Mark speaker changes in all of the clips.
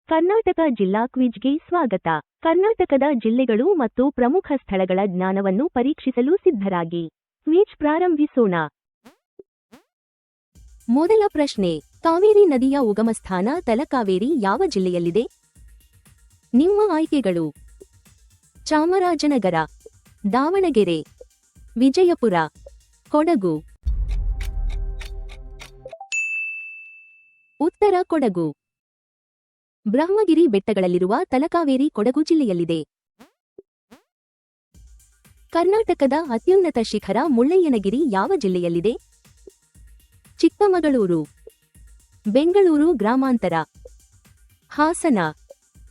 Speaker 1: ಕರ್ನಾಟಕ ಜಿಲ್ಲಾ ಕ್ವಿಜ್ಗೆ ಸ್ವಾಗತ. ಕರ್ನಾಟಕದ ಜಿಲ್ಲೆಗಳು ಮತ್ತು ಪ್ರಮುಖ ಸ್ಥಳಗಳ ಜ್ಞಾನವನ್ನು ಪರೀಕ್ಷಿಸಲು ಸಿದ್ಧರಾಗಿ. ಕ್ವಿಜ್ ಪ್ರಾರಂಭಿಸೋಣ. ಮೊದಲ ಪ್ರಶ್ನೆ, ಕಾವೇರಿ ನದಿಯ ಉಗಮಸ್ಥಾನ ತಲಕಾವೇರಿ ಯಾವ ಜಿಲ್ಲೆಯಲ್ಲಿದೆ? ನಿಮ್ಮ ಆಯ್ಕೆಗಳು: ಚಾಮರಾಜನಗರ, ದಾವಣಗೆರೆ, ವಿಜಯಪುರ, ಕೊಡಗು. ಉತ್ತರ ಕೊಡಗು. ಬ್ರಹ್ಮಗಿರಿ ಬೆಟ್ಟಗಳಲ್ಲಿರುವ ತಲಕಾವೇರಿ ಕೊಡಗು ಜಿಲ್ಲೆಯಲ್ಲಿದೆ. ಕರ್ನಾಟಕದ ಅತ್ಯುನ್ನತ ಶಿಖರ ಮುಳ್ಳಯ್ಯನಗಿರಿ ಯಾವ ಜಿಲ್ಲೆಯಲ್ಲಿದೆ? ಚಿಕ್ಕಮಗಳೂರು, ಬೆಂಗಳೂರು ಗ್ರಾಮಾಂತರ, ಹಾಸನ,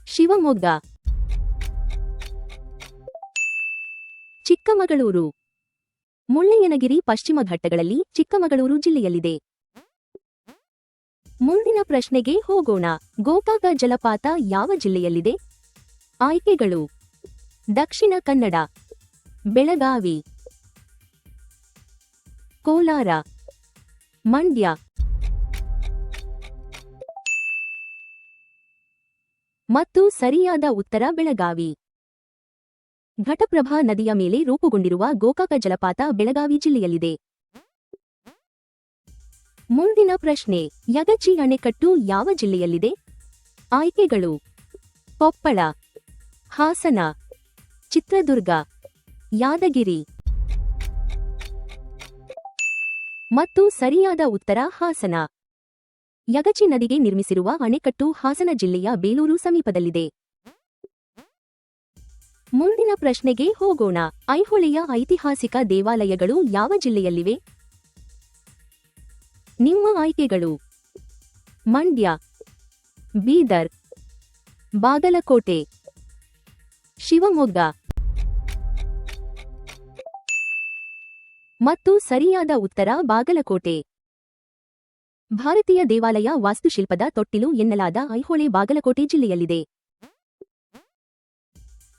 Speaker 1: ಶಿವಮೊಗ್ಗ. ಚಿಕ್ಕಮಗಳೂರು. ಮುಳ್ಳಯ್ಯನಗಿರಿ ಪಶ್ಚಿಮ ಘಟ್ಟಗಳಲ್ಲಿ ಚಿಕ್ಕಮಗಳೂರು ಜಿಲ್ಲೆಯಲ್ಲಿದೆ. ಮುಂದಿನ ಪ್ರಶ್ನೆಗೆ ಹೋಗೋಣ. ಗೋಕಾಕ ಜಲಪಾತ ಯಾವ ಜಿಲ್ಲೆಯಲ್ಲಿದೆ? ಆಯ್ಕೆಗಳು: ದಕ್ಷಿಣ ಕನ್ನಡ, ಬೆಳಗಾವಿ, ಕೋಲಾರ, ಮಂಡ್ಯ. ಮತ್ತು ಸರಿಯಾದ ಉತ್ತರ ಬೆಳಗಾವಿ. ಘಟಪ್ರಭಾ ನದಿಯ ಮೇಲೆ ರೂಪುಗೊಂಡಿರುವ ಗೋಕಾಕ ಜಲಪಾತ ಬೆಳಗಾವಿ ಜಿಲ್ಲೆಯಲ್ಲಿದೆ. ಮುಂದಿನ ಪ್ರಶ್ನೆ, ಯಗಚಿ ಅಣೆಕಟ್ಟು ಯಾವ ಜಿಲ್ಲೆಯಲ್ಲಿದೆ? ಆಯ್ಕೆಗಳು: ಕೊಪ್ಪಳ, ಹಾಸನ, ಚಿತ್ರದುರ್ಗ, ಯಾದಗಿರಿ. ಮತ್ತು ಸರಿಯಾದ ಉತ್ತರ ಹಾಸನ. ಯಗಚಿ ನದಿಗೆ ನಿರ್ಮಿಸಿರುವ ಅಣೆಕಟ್ಟು ಹಾಸನ ಜಿಲ್ಲೆಯ ಬೇಲೂರು ಸಮೀಪದಲ್ಲಿದೆ. ಮುಂದಿನ ಪ್ರಶ್ನೆಗೆ ಹೋಗೋಣ. ಐಹೊಳೆಯ ಐತಿಹಾಸಿಕ ದೇವಾಲಯಗಳು ಯಾವ ಜಿಲ್ಲೆಯಲ್ಲಿವೆ? ನಿಮ್ಮ ಆಯ್ಕೆಗಳು: ಮಂಡ್ಯ, ಬೀದರ್, ಬಾಗಲಕೋಟೆ, ಶಿವಮೊಗ್ಗ. ಮತ್ತು ಸರಿಯಾದ ಉತ್ತರ ಬಾಗಲಕೋಟೆ. ಭಾರತೀಯ ದೇವಾಲಯ ವಾಸ್ತುಶಿಲ್ಪದ ತೊಟ್ಟಿಲು ಎನ್ನಲಾದ ಐಹೊಳೆ ಬಾಗಲಕೋಟೆ ಜಿಲ್ಲೆಯಲ್ಲಿದೆ.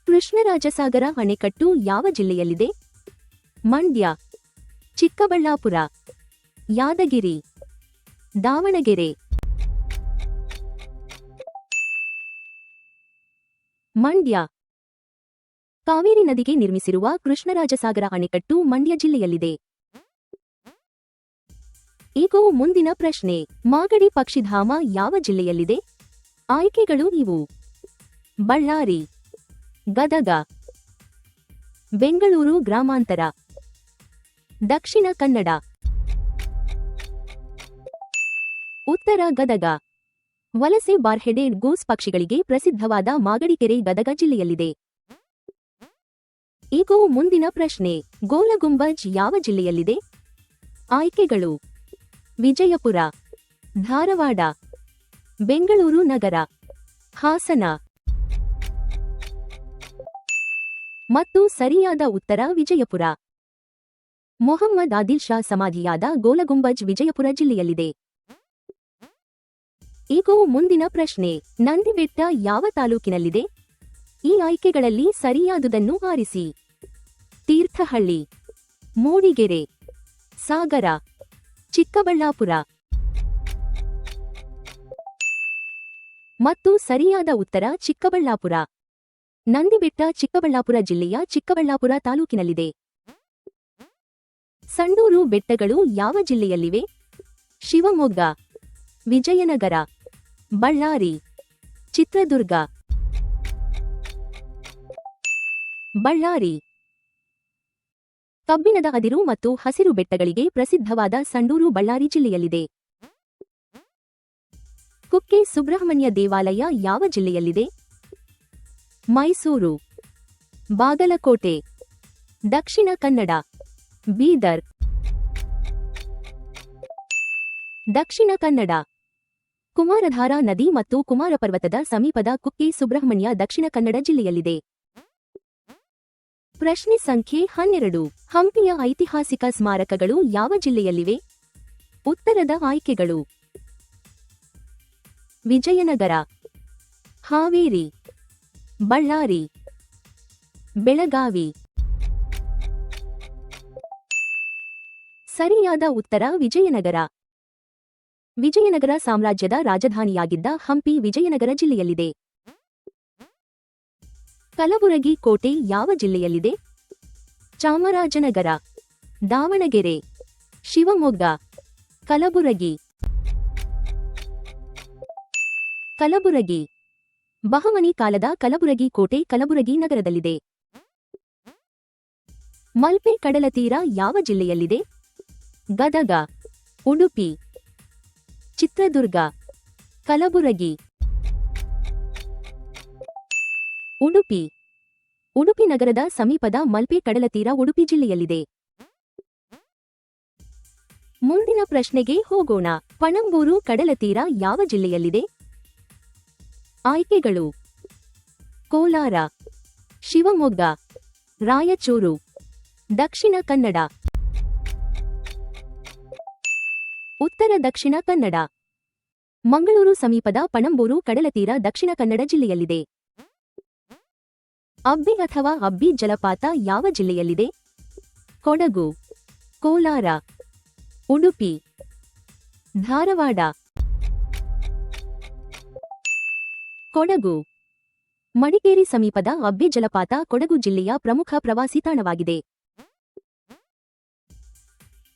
Speaker 1: ಕೃಷ್ಣರಾಜಸಾಗರ ಅಣೆಕಟ್ಟು ಯಾವ ಜಿಲ್ಲೆಯಲ್ಲಿದೆ? ಮಂಡ್ಯ, ಚಿಕ್ಕಬಳ್ಳಾಪುರ, ಯಾದಗಿರಿ, ದಾವಣಗೆರೆ. ಮಂಡ್ಯ. ಕಾವೇರಿ ನದಿಗೆ ನಿರ್ಮಿಸಿರುವ ಕೃಷ್ಣರಾಜಸಾಗರ ಅಣೆಕಟ್ಟು ಮಂಡ್ಯ ಜಿಲ್ಲೆಯಲ್ಲಿದೆ. ಈಗ ಮುಂದಿನ ಪ್ರಶ್ನೆ, ಮಾಗಡಿ ಪಕ್ಷಿಧಾಮ ಯಾವ ಜಿಲ್ಲೆಯಲ್ಲಿದೆ? ಆಯ್ಕೆಗಳು ಇವು: ಬಳ್ಳಾರಿ, ಗದಗ, ಬೆಂಗಳೂರು ಗ್ರಾಮಾಂತರ, ದಕ್ಷಿಣ ಕನ್ನಡ. ಉತ್ತರ ಗದಗ. ವಲಸೆ ಬಾರ್ಹೆಡೆಡ್ ಗೂಸ್ ಪಕ್ಷಿಗಳಿಗೆ ಪ್ರಸಿದ್ಧವಾದ ಮಾಗಡಿ ಕೆರೆ ಗದಗ ಜಿಲ್ಲೆಯಲ್ಲಿದೆ. ಈಗ ಮುಂದಿನ ಪ್ರಶ್ನೆ, ಗೋಲಗುಂಬಜ್ ಯಾವ ಜಿಲ್ಲೆಯಲ್ಲಿದೆ? ಆಯ್ಕೆಗಳು: ವಿಜಯಪುರ, ಧಾರವಾಡ, ಬೆಂಗಳೂರು ನಗರ, ಹಾಸನ. ಮತ್ತು ಸರಿಯಾದ ಉತ್ತರ ವಿಜಯಪುರ. ಮೊಹಮ್ಮದ್ ಆದಿಲ್ ಶಾ ಸಮಾಧಿಯಾದ ಗೋಲಗುಂಬಜ್ ವಿಜಯಪುರ ಜಿಲ್ಲೆಯಲ್ಲಿದೆ. ಈಗ ಮುಂದಿನ ಪ್ರಶ್ನೆ, ನಂದಿಬೆಟ್ಟ ಯಾವ ತಾಲೂಕಿನಲ್ಲಿದೆ? ಈ ಆಯ್ಕೆಗಳಲ್ಲಿ ಸರಿಯಾದುದನ್ನು ಆರಿಸಿ. ತೀರ್ಥಹಳ್ಳಿ, ಮೂಡಿಗೆರೆ, ಸಾಗರ, ಚಿಕ್ಕಬಳ್ಳಾಪುರ. ಮತ್ತು ಸರಿಯಾದ ಉತ್ತರ ಚಿಕ್ಕಬಳ್ಳಾಪುರ. ನಂದಿಬೆಟ್ಟ ಚಿಕ್ಕಬಳ್ಳಾಪುರ ಜಿಲ್ಲೆಯ ಚಿಕ್ಕಬಳ್ಳಾಪುರ ತಾಲೂಕಿನಲ್ಲಿದೆ. ಸಂಡೂರು ಬೆಟ್ಟಗಳು ಯಾವ ಜಿಲ್ಲೆಯಲ್ಲಿವೆ? ಶಿವಮೊಗ್ಗ, ವಿಜಯನಗರ, ಬಳ್ಳಾರಿ, ಚಿತ್ರದುರ್ಗ. ಬಳ್ಳಾರಿ. ಕಬ್ಬಿಣದ ಅದಿರು ಮತ್ತು ಹಸಿರು ಬೆಟ್ಟಗಳಿಗೆ ಪ್ರಸಿದ್ಧವಾದ ಸಂಡೂರು ಬಳ್ಳಾರಿ ಜಿಲ್ಲೆಯಲ್ಲಿದೆ. ಕುಕ್ಕೆ ಸುಬ್ರಹ್ಮಣ್ಯ ದೇವಾಲಯ ಯಾವ ಜಿಲ್ಲೆಯಲ್ಲಿದೆ? ಮೈಸೂರು, ಬಾಗಲಕೋಟೆ, ದಕ್ಷಿಣ ಕನ್ನಡ, ಬೀದರ್. ದಕ್ಷಿಣ ಕನ್ನಡ. ಕುಮಾರಧಾರಾ ನದಿ ಮತ್ತು ಕುಮಾರ ಪರ್ವತದ ಸಮೀಪದ ಕುಕ್ಕೆ ಸುಬ್ರಹ್ಮಣ್ಯ ದಕ್ಷಿಣ ಕನ್ನಡ ಜಿಲ್ಲೆಯಲ್ಲಿದೆ. ಪ್ರಶ್ನೆ ಸಂಖ್ಯೆ 12, ಹಂಪಿಯ ಐತಿಹಾಸಿಕ ಸ್ಮಾರಕಗಳು ಯಾವ ಜಿಲ್ಲೆಯಲ್ಲಿವೆ? ಉತ್ತರದ ಆಯ್ಕೆಗಳು: ವಿಜಯನಗರ, ಹಾವೇರಿ, ಬಳ್ಳಾರಿ, ಬೆಳಗಾವಿ. ಸರಿಯಾದ ಉತ್ತರ ವಿಜಯನಗರ. ವಿಜಯನಗರ ಸಾಮ್ರಾಜ್ಯದ ರಾಜಧಾನಿಯಾಗಿದ್ದ ಹಂಪಿ ವಿಜಯನಗರ ಜಿಲ್ಲೆಯಲ್ಲಿದೆ. ಕಲಬುರಗಿ ಕೋಟೆ ಯಾವ ಜಿಲ್ಲೆಯಲ್ಲಿದೆ? ಚಾಮರಾಜನಗರ, ದಾವಣಗೆರೆ, ಶಿವಮೊಗ್ಗ, ಕಲಬುರಗಿ. ಕಲಬುರಗಿ. ಬಹಮನಿ ಕಾಲದ ಕಲಬುರಗಿ ಕೋಟೆ ಕಲಬುರಗಿ ನಗರದಲ್ಲಿದೆ. ಮಲ್ಪೆ ಕಡಲತೀರ ಯಾವ ಜಿಲ್ಲೆಯಲ್ಲಿದೆ? ಗದಗ, ಉಡುಪಿ, ಚಿತ್ರದುರ್ಗ, ಕಲಬುರಗಿ. ಉಡುಪಿ. ಉಡುಪಿ ನಗರದ ಸಮೀಪದ ಮಲ್ಪೆ ಕಡಲತೀರ ಉಡುಪಿ ಜಿಲ್ಲೆಯಲ್ಲಿದೆ. ಮುಂದಿನ ಪ್ರಶ್ನೆಗೆ ಹೋಗೋಣ. ಪಣಂಬೂರು ಕಡಲತೀರ ಯಾವ ಜಿಲ್ಲೆಯಲ್ಲಿದೆ? ಆಯ್ಕೆಗಳು: ಕೋಲಾರ, ಶಿವಮೊಗ್ಗ, ರಾಯಚೂರು, ದಕ್ಷಿಣ ಕನ್ನಡ. ಉತ್ತರ ದಕ್ಷಿಣ ಕನ್ನಡ. ಮಂಗಳೂರು ಸಮೀಪದ ಪಣಂಬೂರು ಕಡಲತೀರ ದಕ್ಷಿಣ ಕನ್ನಡ ಜಿಲ್ಲೆಯಲ್ಲಿದೆ. ಅಬ್ಬಿ ಅಥವಾ ಅಬ್ಬಿ ಜಲಪಾತ ಯಾವ ಜಿಲ್ಲೆಯಲ್ಲಿದೆ? ಕೊಡಗು, ಕೋಲಾರ, ಉಡುಪಿ, ಧಾರವಾಡ. ಕೊಡಗು. ಮಡಿಕೇರಿ ಸಮೀಪದ ಅಬ್ಬಿ ಜಲಪಾತ ಕೊಡಗು ಜಿಲ್ಲೆಯ ಪ್ರಮುಖ ಪ್ರವಾಸಿ ತಾಣವಾಗಿದೆ.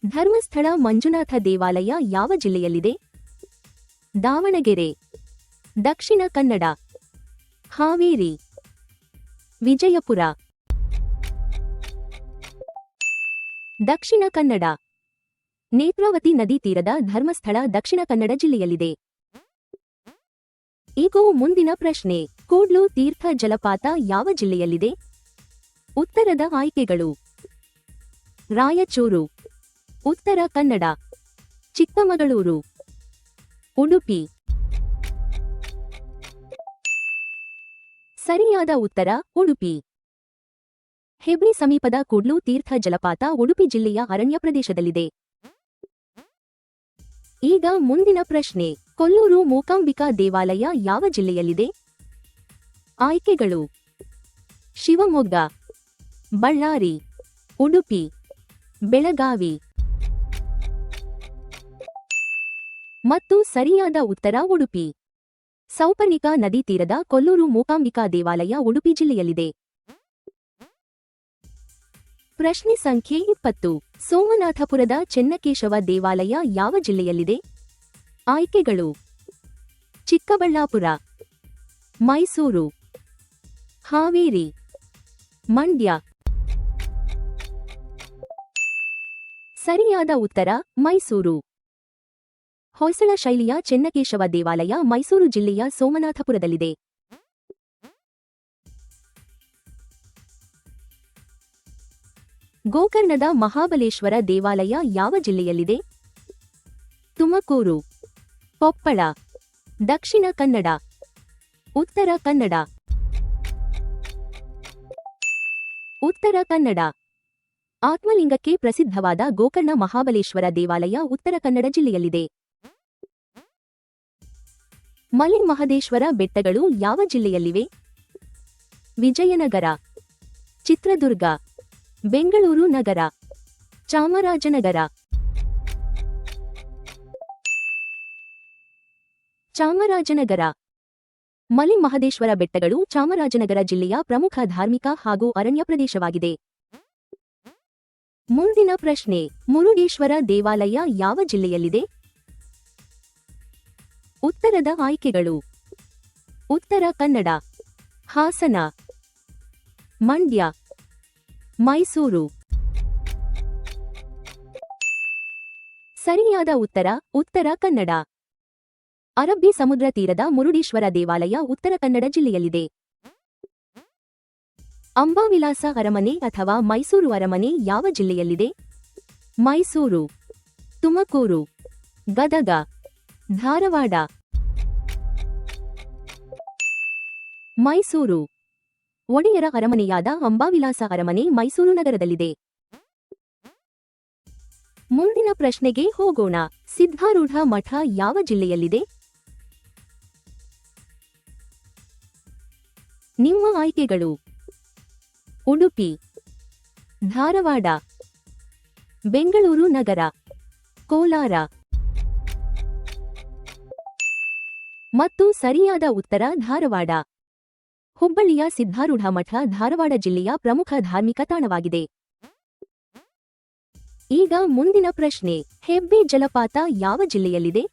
Speaker 1: ಧರ್ಮಸ್ಥಳ ಮಂಜುನಾಥ ದೇವಾಲಯ ಯಾವ ಜಿಲ್ಲೆಯಲ್ಲಿದೆ? ದಾವಣಗೆರೆ, ದಕ್ಷಿಣ ಕನ್ನಡ, ಹಾವೇರಿ, ವಿಜಯಪುರ. ದಕ್ಷಿಣ ಕನ್ನಡ. ನೇತ್ರಾವತಿ ನದಿ ತೀರದ ಧರ್ಮಸ್ಥಳ ದಕ್ಷಿಣ ಕನ್ನಡ ಜಿಲ್ಲೆಯಲ್ಲಿದೆ. ಈಗ ಮುಂದಿನ ಪ್ರಶ್ನೆ. ಕೂಡ್ಲು ತೀರ್ಥ ಜಲಪಾತ ಯಾವ ಜಿಲ್ಲೆಯಲ್ಲಿದೆ? ಉತ್ತರದ ಆಯ್ಕೆಗಳು: ರಾಯಚೂರು, ಉತ್ತರ ಕನ್ನಡ, ಚಿಕ್ಕಮಗಳೂರು, ಉಡುಪಿ. ಸರಿಯಾದ ಉತ್ತರ ಉಡುಪಿ. ಹೆಬ್ರಿ ಸಮೀಪದ ಕೂಡ್ಲು ತೀರ್ಥ ಜಲಪಾತ ಉಡುಪಿ ಜಿಲ್ಲೆಯ ಅರಣ್ಯ ಪ್ರದೇಶದಲ್ಲಿದೆ. ಈಗ ಮುಂದಿನ ಪ್ರಶ್ನೆ. ಕೊಲ್ಲೂರು ಮೂಕಾಂಬಿಕಾ ದೇವಾಲಯ ಯಾವ ಜಿಲ್ಲೆಯಲ್ಲಿದೆ? ಆಯ್ಕೆಗಳು: ಶಿವಮೊಗ್ಗ, ಬಳ್ಳಾರಿ, ಉಡುಪಿ, ಬೆಳಗಾವಿ. ಮತ್ತು ಸರಿಯಾದ ಉತ್ತರ ಉಡುಪಿ. ಸೌಪರ್ಣಿಕಾ ನದಿ ತೀರದ ಕೊಲ್ಲೂರು ಮೂಕಾಂಬಿಕಾ ದೇವಾಲಯ ಉಡುಪಿ ಜಿಲ್ಲೆಯಲ್ಲಿದೆ. ಪ್ರಶ್ನೆ ಸಂಖ್ಯೆ 20. ಸೋಮನಾಥಪುರದ ಚೆನ್ನಕೇಶವ ದೇವಾಲಯ ಯಾವ ಜಿಲ್ಲೆಯಲ್ಲಿದೆ? ಆಯ್ಕೆಗಳು: ಚಿಕ್ಕಬಳ್ಳಾಪುರ, ಮೈಸೂರು, ಹಾವೇರಿ, ಮಂಡ್ಯ. ಸರಿಯಾದ ಉತ್ತರ ಮೈಸೂರು. ಹೊಯ್ಸಳ ಶೈಲಿಯ ಚೆನ್ನಕೇಶವ ದೇವಾಲಯ ಮೈಸೂರು ಜಿಲ್ಲೆಯ ಸೋಮನಾಥಪುರದಲ್ಲಿದೆ. ಗೋಕರ್ಣದ ಮಹಾಬಲೇಶ್ವರ ದೇವಾಲಯ ಯಾವ ಜಿಲ್ಲೆಯಲ್ಲಿದೆ? ತುಮಕೂರು, ಕೊಪ್ಪಳ, ದಕ್ಷಿಣ ಕನ್ನಡ, ಉತ್ತರ ಕನ್ನಡ. ಉತ್ತರ ಕನ್ನಡ. ಆತ್ಮಲಿಂಗಕ್ಕೆ ಪ್ರಸಿದ್ಧವಾದ ಗೋಕರ್ಣ ಮಹಾಬಲೇಶ್ವರ ದೇವಾಲಯ ಉತ್ತರ ಕನ್ನಡ ಜಿಲ್ಲೆಯಲ್ಲಿದೆ. ಮಲೆ ಮಹದೇಶ್ವರ ಬೆಟ್ಟಗಳು ಯಾವ ಜಿಲ್ಲೆಯಲ್ಲಿವೆ? ವಿಜಯನಗರ, ಚಿತ್ರದುರ್ಗ, ಬೆಂಗಳೂರು ನಗರ, ಚಾಮರಾಜನಗರ. ಚಾಮರಾಜನಗರ. ಮಲೆ ಮಹದೇಶ್ವರ ಬೆಟ್ಟಗಳು ಚಾಮರಾಜನಗರ ಜಿಲ್ಲೆಯ ಪ್ರಮುಖ ಧಾರ್ಮಿಕ ಹಾಗೂ ಅರಣ್ಯ ಪ್ರದೇಶವಾಗಿದೆ. ಮುಂದಿನ ಪ್ರಶ್ನೆ. ಮುರುಡೇಶ್ವರ ದೇವಾಲಯ ಯಾವ ಜಿಲ್ಲೆಯಲ್ಲಿದೆ? ಉತ್ತರದ ಆಯ್ಕೆಗಳು: ಉತ್ತರ ಕನ್ನಡ, ಹಾಸನ, ಮಂಡ್ಯ, ಮೈಸೂರು. ಸರಿಯಾದ ಉತ್ತರ ಉತ್ತರ ಕನ್ನಡ. ಅರಬ್ಬಿ ಸಮುದ್ರ ತೀರದ ಮುರುಡೇಶ್ವರ ದೇವಾಲಯ ಉತ್ತರ ಕನ್ನಡ ಜಿಲ್ಲೆಯಲ್ಲಿದೆ. ಅಂಬಾವಿಲಾಸ ಅರಮನೆ ಅಥವಾ ಮೈಸೂರು ಅರಮನೆ ಯಾವ ಜಿಲ್ಲೆಯಲ್ಲಿದೆ? ಮೈಸೂರು, ತುಮಕೂರು, ಗದಗ, ಧಾರವಾಡ. ಮೈಸೂರು. ಒಡೆಯರ ಅರಮನೆಯಾದ ಅಂಬಾವಿಲಾಸ ಅರಮನೆ ಮೈಸೂರು ನಗರದಲ್ಲಿದೆ. ಮುಂದಿನ ಪ್ರಶ್ನೆಗೆ ಹೋಗೋಣ. ಸಿದ್ಧಾರೂಢ ಮಠ ಯಾವ ಜಿಲ್ಲೆಯಲ್ಲಿದೆ? ನಿಮ್ಮ ಆಯ್ಕೆಗಳು: ಉಡುಪಿ, ಧಾರವಾಡ, ಬೆಂಗಳೂರು ನಗರ, ಕೋಲಾರ. ಮತ್ತು ಸರಿಯಾದ ಉತ್ತರ ಧಾರವಾಡ. ಹುಬ್ಬಳ್ಳಿಯ ಸಿದ್ಧಾರೂಢ ಮಠ ಧಾರವಾಡ ಜಿಲ್ಲೆಯ ಪ್ರಮುಖ ಧಾರ್ಮಿಕ ತಾಣವಾಗಿದೆ. ಈಗ ಮುಂದಿನ ಪ್ರಶ್ನೆ. ಹೆಬ್ಬೆ ಜಲಪಾತ ಯಾವ ಜಿಲ್ಲೆಯಲ್ಲಿದೆ?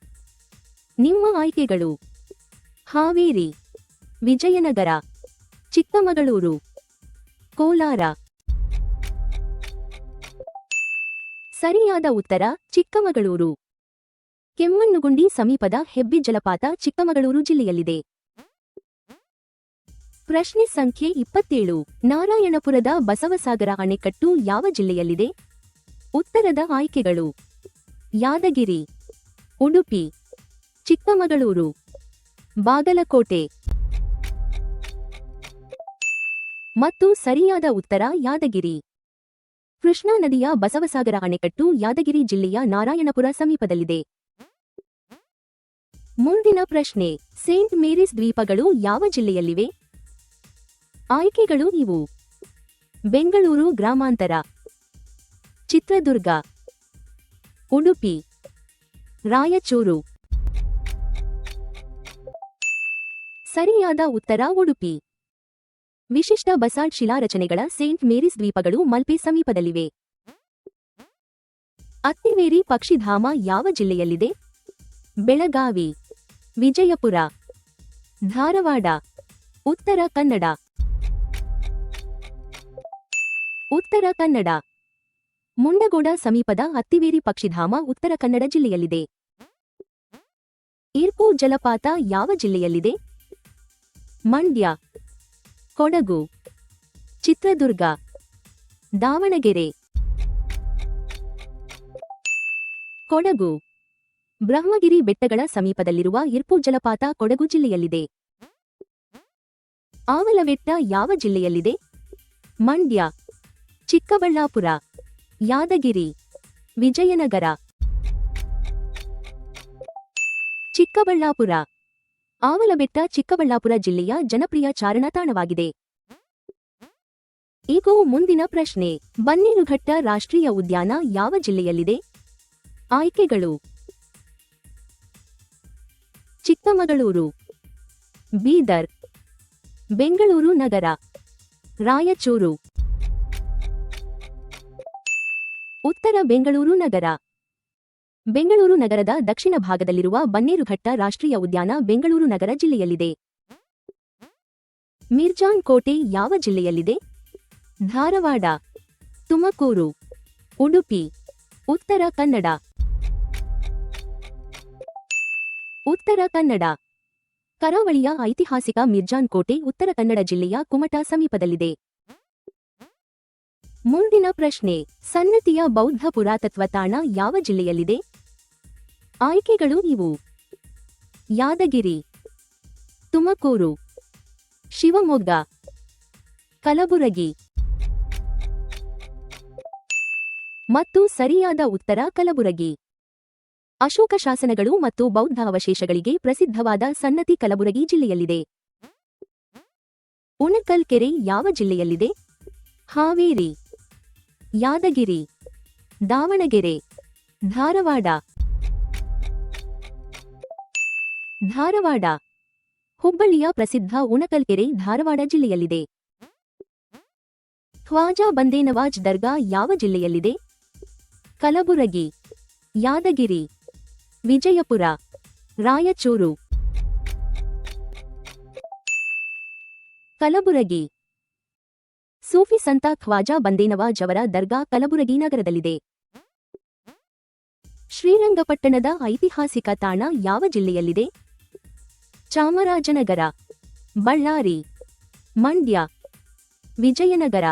Speaker 1: ನಿಮ್ಮ ಆಯ್ಕೆಗಳು: ಹಾವೇರಿ, ವಿಜಯನಗರ, ಚಿಕ್ಕಮಗಳೂರು, ಕೋಲಾರ. ಸರಿಯಾದ ಉತ್ತರ ಚಿಕ್ಕಮಗಳೂರು. ಕೆಮ್ಮಣ್ಣುಗುಂಡಿ ಸಮೀಪದ ಹೆಬ್ಬೆ ಜಲಪಾತ ಚಿಕ್ಕಮಗಳೂರು ಜಿಲ್ಲೆಯಲ್ಲಿದೆ. ಪ್ರಶ್ನೆ ಸಂಖ್ಯೆ 27. ನಾರಾಯಣಪುರದ ಬಸವಸಾಗರ ಅಣೆಕಟ್ಟು ಯಾವ ಜಿಲ್ಲೆಯಲ್ಲಿದೆ? ಉತ್ತರದ ಆಯ್ಕೆಗಳು: ಯಾದಗಿರಿ, ಉಡುಪಿ, ಚಿಕ್ಕಮಗಳೂರು, ಬಾಗಲಕೋಟೆ. ಮತ್ತು ಸರಿಯಾದ ಉತ್ತರ ಯಾದಗಿರಿ. ಕೃಷ್ಣಾ ನದಿಯ ಬಸವಸಾಗರ ಅಣೆಕಟ್ಟು ಯಾದಗಿರಿ ಜಿಲ್ಲೆಯ ನಾರಾಯಣಪುರ ಸಮೀಪದಲ್ಲಿದೆ. ಮುಂದಿನ ಪ್ರಶ್ನೆ. ಸೇಂಟ್ ಮೇರಿಸ್ ದ್ವೀಪಗಳು ಯಾವ ಜಿಲ್ಲೆಯಲ್ಲಿವೆ? ಆಯ್ಕೆಗಳು ಇವು: ಬೆಂಗಳೂರು ಗ್ರಾಮಾಂತರ, ಚಿತ್ರದುರ್ಗ, ಉಡುಪಿ, ರಾಯಚೂರು. ಸರಿಯಾದ ಉತ್ತರ ಉಡುಪಿ. ವಿಶಿಷ್ಟ ಬಸಾಲ್ಟ್ ಶಿಲಾರಚನೆಗಳ ಸೇಂಟ್ ಮೇರಿಸ್ ದ್ವೀಪಗಳು ಮಲ್ಪೆ ಸಮೀಪದಲ್ಲಿವೆ. ಅತ್ತಿವೇರಿ ಪಕ್ಷಿಧಾಮ ಯಾವ ಜಿಲ್ಲೆಯಲ್ಲಿದೆ? ಬೆಳಗಾವಿ, ವಿಜಯಪುರ, ಧಾರವಾಡ, ಉತ್ತರ ಕನ್ನಡ. ಉತ್ತರ ಕನ್ನಡ. ಮುಂಡಗೋಡ ಸಮೀಪದ ಅತ್ತಿವೇರಿ ಪಕ್ಷಿಧಾಮ ಉತ್ತರ ಕನ್ನಡ ಜಿಲ್ಲೆಯಲ್ಲಿದೆ. ಈರ್ಪು ಜಲಪಾತ ಯಾವ ಜಿಲ್ಲೆಯಲ್ಲಿದೆ? ಮಂಡ್ಯ, ಕೊಡಗು, ಚಿತ್ರದುರ್ಗ, ದಾವಣಗೆರೆ. ಕೊಡಗು. ಬ್ರಹ್ಮಗಿರಿ ಬೆಟ್ಟಗಳ ಸಮೀಪದಲ್ಲಿರುವ ಈರ್ಪು ಜಲಪಾತ ಕೊಡಗು ಜಿಲ್ಲೆಯಲ್ಲಿದೆ. ಆವಲಬೆಟ್ಟ ಯಾವ ಜಿಲ್ಲೆಯಲ್ಲಿದೆ? ಮಂಡ್ಯ, ಚಿಕ್ಕಬಳ್ಳಾಪುರ, ಯಾದಗಿರಿ, ವಿಜಯನಗರ. ಚಿಕ್ಕಬಳ್ಳಾಪುರ. ಆವಲಬೆಟ್ಟ ಚಿಕ್ಕಬಳ್ಳಾಪುರ ಜಿಲ್ಲೆಯ ಜನಪ್ರಿಯ ಚಾರಣ ತಾಣವಾಗಿದೆ. ಈಗ ಮುಂದಿನ ಪ್ರಶ್ನೆ. ಬನ್ನೇರುಘಟ್ಟ ರಾಷ್ಟ್ರೀಯ ಉದ್ಯಾನ ಯಾವ ಜಿಲ್ಲೆಯಲ್ಲಿದೆ? ಆಯ್ಕೆಗಳು: ಚಿಕ್ಕಮಗಳೂರು, ಬೀದರ್, ಬೆಂಗಳೂರು ನಗರ, ರಾಯಚೂರು. ಉತ್ತರ ಬೆಂಗಳೂರು ನಗರ. ಬೆಂಗಳೂರು ನಗರದ ದಕ್ಷಿಣ ಭಾಗದಲ್ಲಿರುವ ಬನ್ನೇರುಘಟ್ಟ ರಾಷ್ಟ್ರೀಯ ಉದ್ಯಾನ ಬೆಂಗಳೂರು ನಗರ ಜಿಲ್ಲೆಯಲ್ಲಿದೆ. ಮಿರ್ಜಾನ್ ಕೋಟೆ ಯಾವ ಜಿಲ್ಲೆಯಲ್ಲಿದೆ? ಧಾರವಾಡ, ತುಮಕೂರು, ಉಡುಪಿ, ಉತ್ತರ ಕನ್ನಡ. ಉತ್ತರ ಕನ್ನಡ. ಕರಾವಳಿಯ ಐತಿಹಾಸಿಕ ಮಿರ್ಜಾನ್ ಕೋಟೆ ಉತ್ತರ ಕನ್ನಡ ಜಿಲ್ಲೆಯ ಕುಮಟಾ ಸಮೀಪದಲ್ಲಿದೆ. ಮುಂದಿನ ಪ್ರಶ್ನೆ. ಸನ್ನತಿಯ ಬೌದ್ಧ ಪುರಾತತ್ವ ತಾಣ ಯಾವ ಜಿಲ್ಲೆಯಲ್ಲಿದೆ? ಆಯ್ಕೆಗಳು ಇವು: ಯಾದಗಿರಿ, ತುಮಕೂರು, ಶಿವಮೊಗ್ಗ, ಕಲಬುರಗಿ. ಮತ್ತು ಸರಿಯಾದ ಉತ್ತರ ಕಲಬುರಗಿ. ಅಶೋಕ ಶಾಸನಗಳು ಮತ್ತು ಬೌದ್ಧ ಅವಶೇಷಗಳಿಗೆ ಪ್ರಸಿದ್ಧವಾದ ಸನ್ನತಿ ಕಲಬುರಗಿ ಜಿಲ್ಲೆಯಲ್ಲಿದೆ. ಉಣಕಲ್ ಕೆರೆ ಯಾವ ಜಿಲ್ಲೆಯಲ್ಲಿದೆ? ಹಾವೇರಿ, ಯಾದಗಿರಿ, ದಾವಣಗೆರೆ, ಧಾರವಾಡ. ಧಾರವಾಡ. ಹುಬ್ಬಳ್ಳಿಯ ಪ್ರಸಿದ್ಧ ಉಣಕಲ್ ಕೆರೆ ಧಾರವಾಡ ಜಿಲ್ಲೆಯಲ್ಲಿದೆ. ಖ್ವಾಜಾ ಬಂದೇ ನವಾಜ್ ದರ್ಗಾ ಯಾವ ಜಿಲ್ಲೆಯಲ್ಲಿದೆ? ಕಲಬುರಗಿ, ಯಾದಗಿರಿ, ವಿಜಯಪುರ, ರಾಯಚೂರು. ಕಲಬುರಗಿ. ಸೂಫಿ ಸಂತ ಖ್ವಾಜಾ ಬಂದೇ ನವಾಜ್ ಅವರ ದರ್ಗಾ ಕಲಬುರಗಿ ನಗರದಲ್ಲಿದೆ. ಶ್ರೀರಂಗಪಟ್ಟಣದ ಐತಿಹಾಸಿಕ ತಾಣ ಯಾವ ಜಿಲ್ಲೆಯಲ್ಲಿದೆ? ಚಾಮರಾಜನಗರ, ಬಳ್ಳಾರಿ, ಮಂಡ್ಯ, ವಿಜಯನಗರ.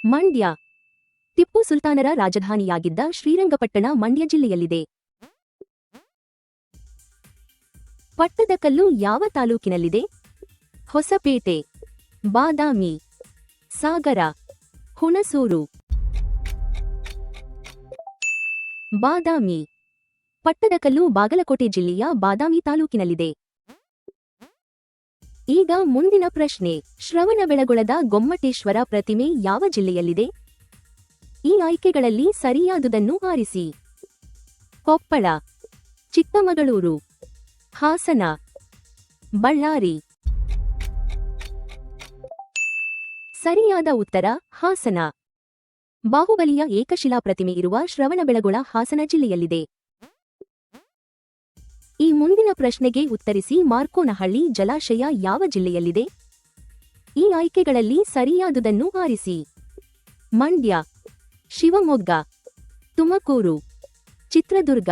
Speaker 1: ಮಂಡ್ಯ. ಟಿಪ್ಪು ಸುಲ್ತಾನರ ರಾಜಧಾನಿಯಾಗಿದ್ದ ಶ್ರೀರಂಗಪಟ್ಟಣ ಮಂಡ್ಯ ಜಿಲ್ಲೆಯಲ್ಲಿದೆ. ಪಟ್ಟದಕಲ್ಲು ಯಾವ ತಾಲೂಕಿನಲ್ಲಿದೆ? ಹೊಸಪೇಟೆ, ಬಾದಾಮಿ, ಸಾಗರ, ಹುಣಸೂರು. ಬಾದಾಮಿ. ಪಟ್ಟದಕಲ್ಲು ಬಾಗಲಕೋಟೆ ಜಿಲ್ಲೆಯ ಬಾದಾಮಿ ತಾಲೂಕಿನಲ್ಲಿದೆ. ಈಗ ಮುಂದಿನ ಪ್ರಶ್ನೆ. ಶ್ರವಣಬೆಳಗೊಳದ ಗೊಮ್ಮಟೇಶ್ವರ ಪ್ರತಿಮೆ ಯಾವ ಜಿಲ್ಲೆಯಲ್ಲಿದೆ? ಈ ಆಯ್ಕೆಗಳಲ್ಲಿ ಸರಿಯಾದುದನ್ನು ಆರಿಸಿ. ಕೊಪ್ಪಳ, ಚಿಕ್ಕಮಗಳೂರು, ಹಾಸನ, ಬಳ್ಳಾರಿ. ಸರಿಯಾದ ಉತ್ತರ ಹಾಸನ. ಬಾಹುಬಲಿಯ ಏಕಶಿಲಾ ಪ್ರತಿಮೆ ಇರುವ ಶ್ರವಣಬೆಳಗೊಳ ಹಾಸನ ಜಿಲ್ಲೆಯಲ್ಲಿದೆ. ಈ ಮುಂದಿನ ಪ್ರಶ್ನೆಗೆ ಉತ್ತರಿಸಿ. ಮಾರ್ಕೋನಹಳ್ಳಿ ಜಲಾಶಯ ಯಾವ ಜಿಲ್ಲೆಯಲ್ಲಿದೆ? ಈ ಆಯ್ಕೆಗಳಲ್ಲಿ ಸರಿಯಾದುದನ್ನು ಆರಿಸಿ. ಮಂಡ್ಯ, ಶಿವಮೊಗ್ಗ, ತುಮಕೂರು, ಚಿತ್ರದುರ್ಗ.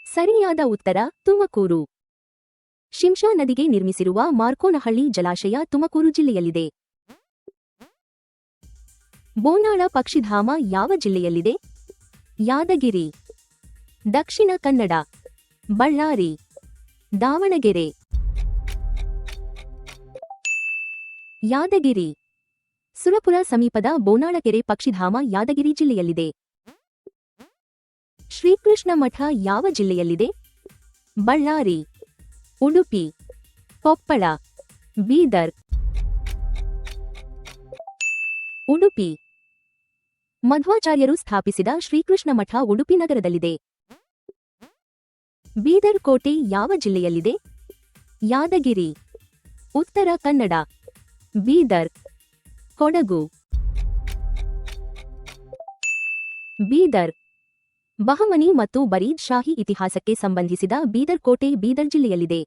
Speaker 1: ಸರಿಯಾದ ಉತ್ತರ ತುಮಕೂರು. ಶಿಂಷಾ ನದಿಗೆ ನಿರ್ಮಿಸಿರುವ ಮಾರ್ಕೋನಹಳ್ಳಿ ಜಲಾಶಯ ತುಮಕೂರು ಜಿಲ್ಲೆಯಲ್ಲಿದೆ. ಬೋನಾಳ ಪಕ್ಷಿಧಾಮ ಯಾವ ಜಿಲ್ಲೆಯಲ್ಲಿದೆ? ಯಾದಗಿರಿ, ದಕ್ಷಿಣ ಕನ್ನಡ, ಬಳ್ಳಾರಿ, ದಾವಣಗೆರೆ. ಯಾದಗಿರಿ. ಸುರಪುರ ಸಮೀಪದ ಬೋನಾಳಕೆರೆ ಪಕ್ಷಿಧಾಮ ಯಾದಗಿರಿ ಜಿಲ್ಲೆಯಲ್ಲಿದೆ. ಶ್ರೀಕೃಷ್ಣ ಮಠ ಯಾವ ಜಿಲ್ಲೆಯಲ್ಲಿದೆ? ಬಳ್ಳಾರಿ, ಉಡುಪಿ, ಕೊಪ್ಪಳ, ಬೀದರ್. ಉಡುಪಿ. ಮಧ್ವಾಚಾರ್ಯರು ಸ್ಥಾಪಿಸಿದ ಶ್ರೀಕೃಷ್ಣ ಮಠ ಉಡುಪಿ ನಗರದಲ್ಲಿದೆ. ಬೀದರ್ ಕೋಟೆ ಯಾವ ಜಿಲ್ಲೆಯಲ್ಲಿದೆ? ಯಾದಗಿರಿ, ಉತ್ತರ ಕನ್ನಡ, ಬೀದರ್, ಕೊಡಗು. ಬೀದರ್. ಬಹಮನಿ ಮತ್ತು ಬರೀದ್ ಶಾಹಿ ಇತಿಹಾಸಕ್ಕೆ ಸಂಬಂಧಿಸಿದ ಬೀದರ್ ಕೋಟೆ ಬೀದರ್ ಜಿಲ್ಲೆಯಲ್ಲಿದೆ.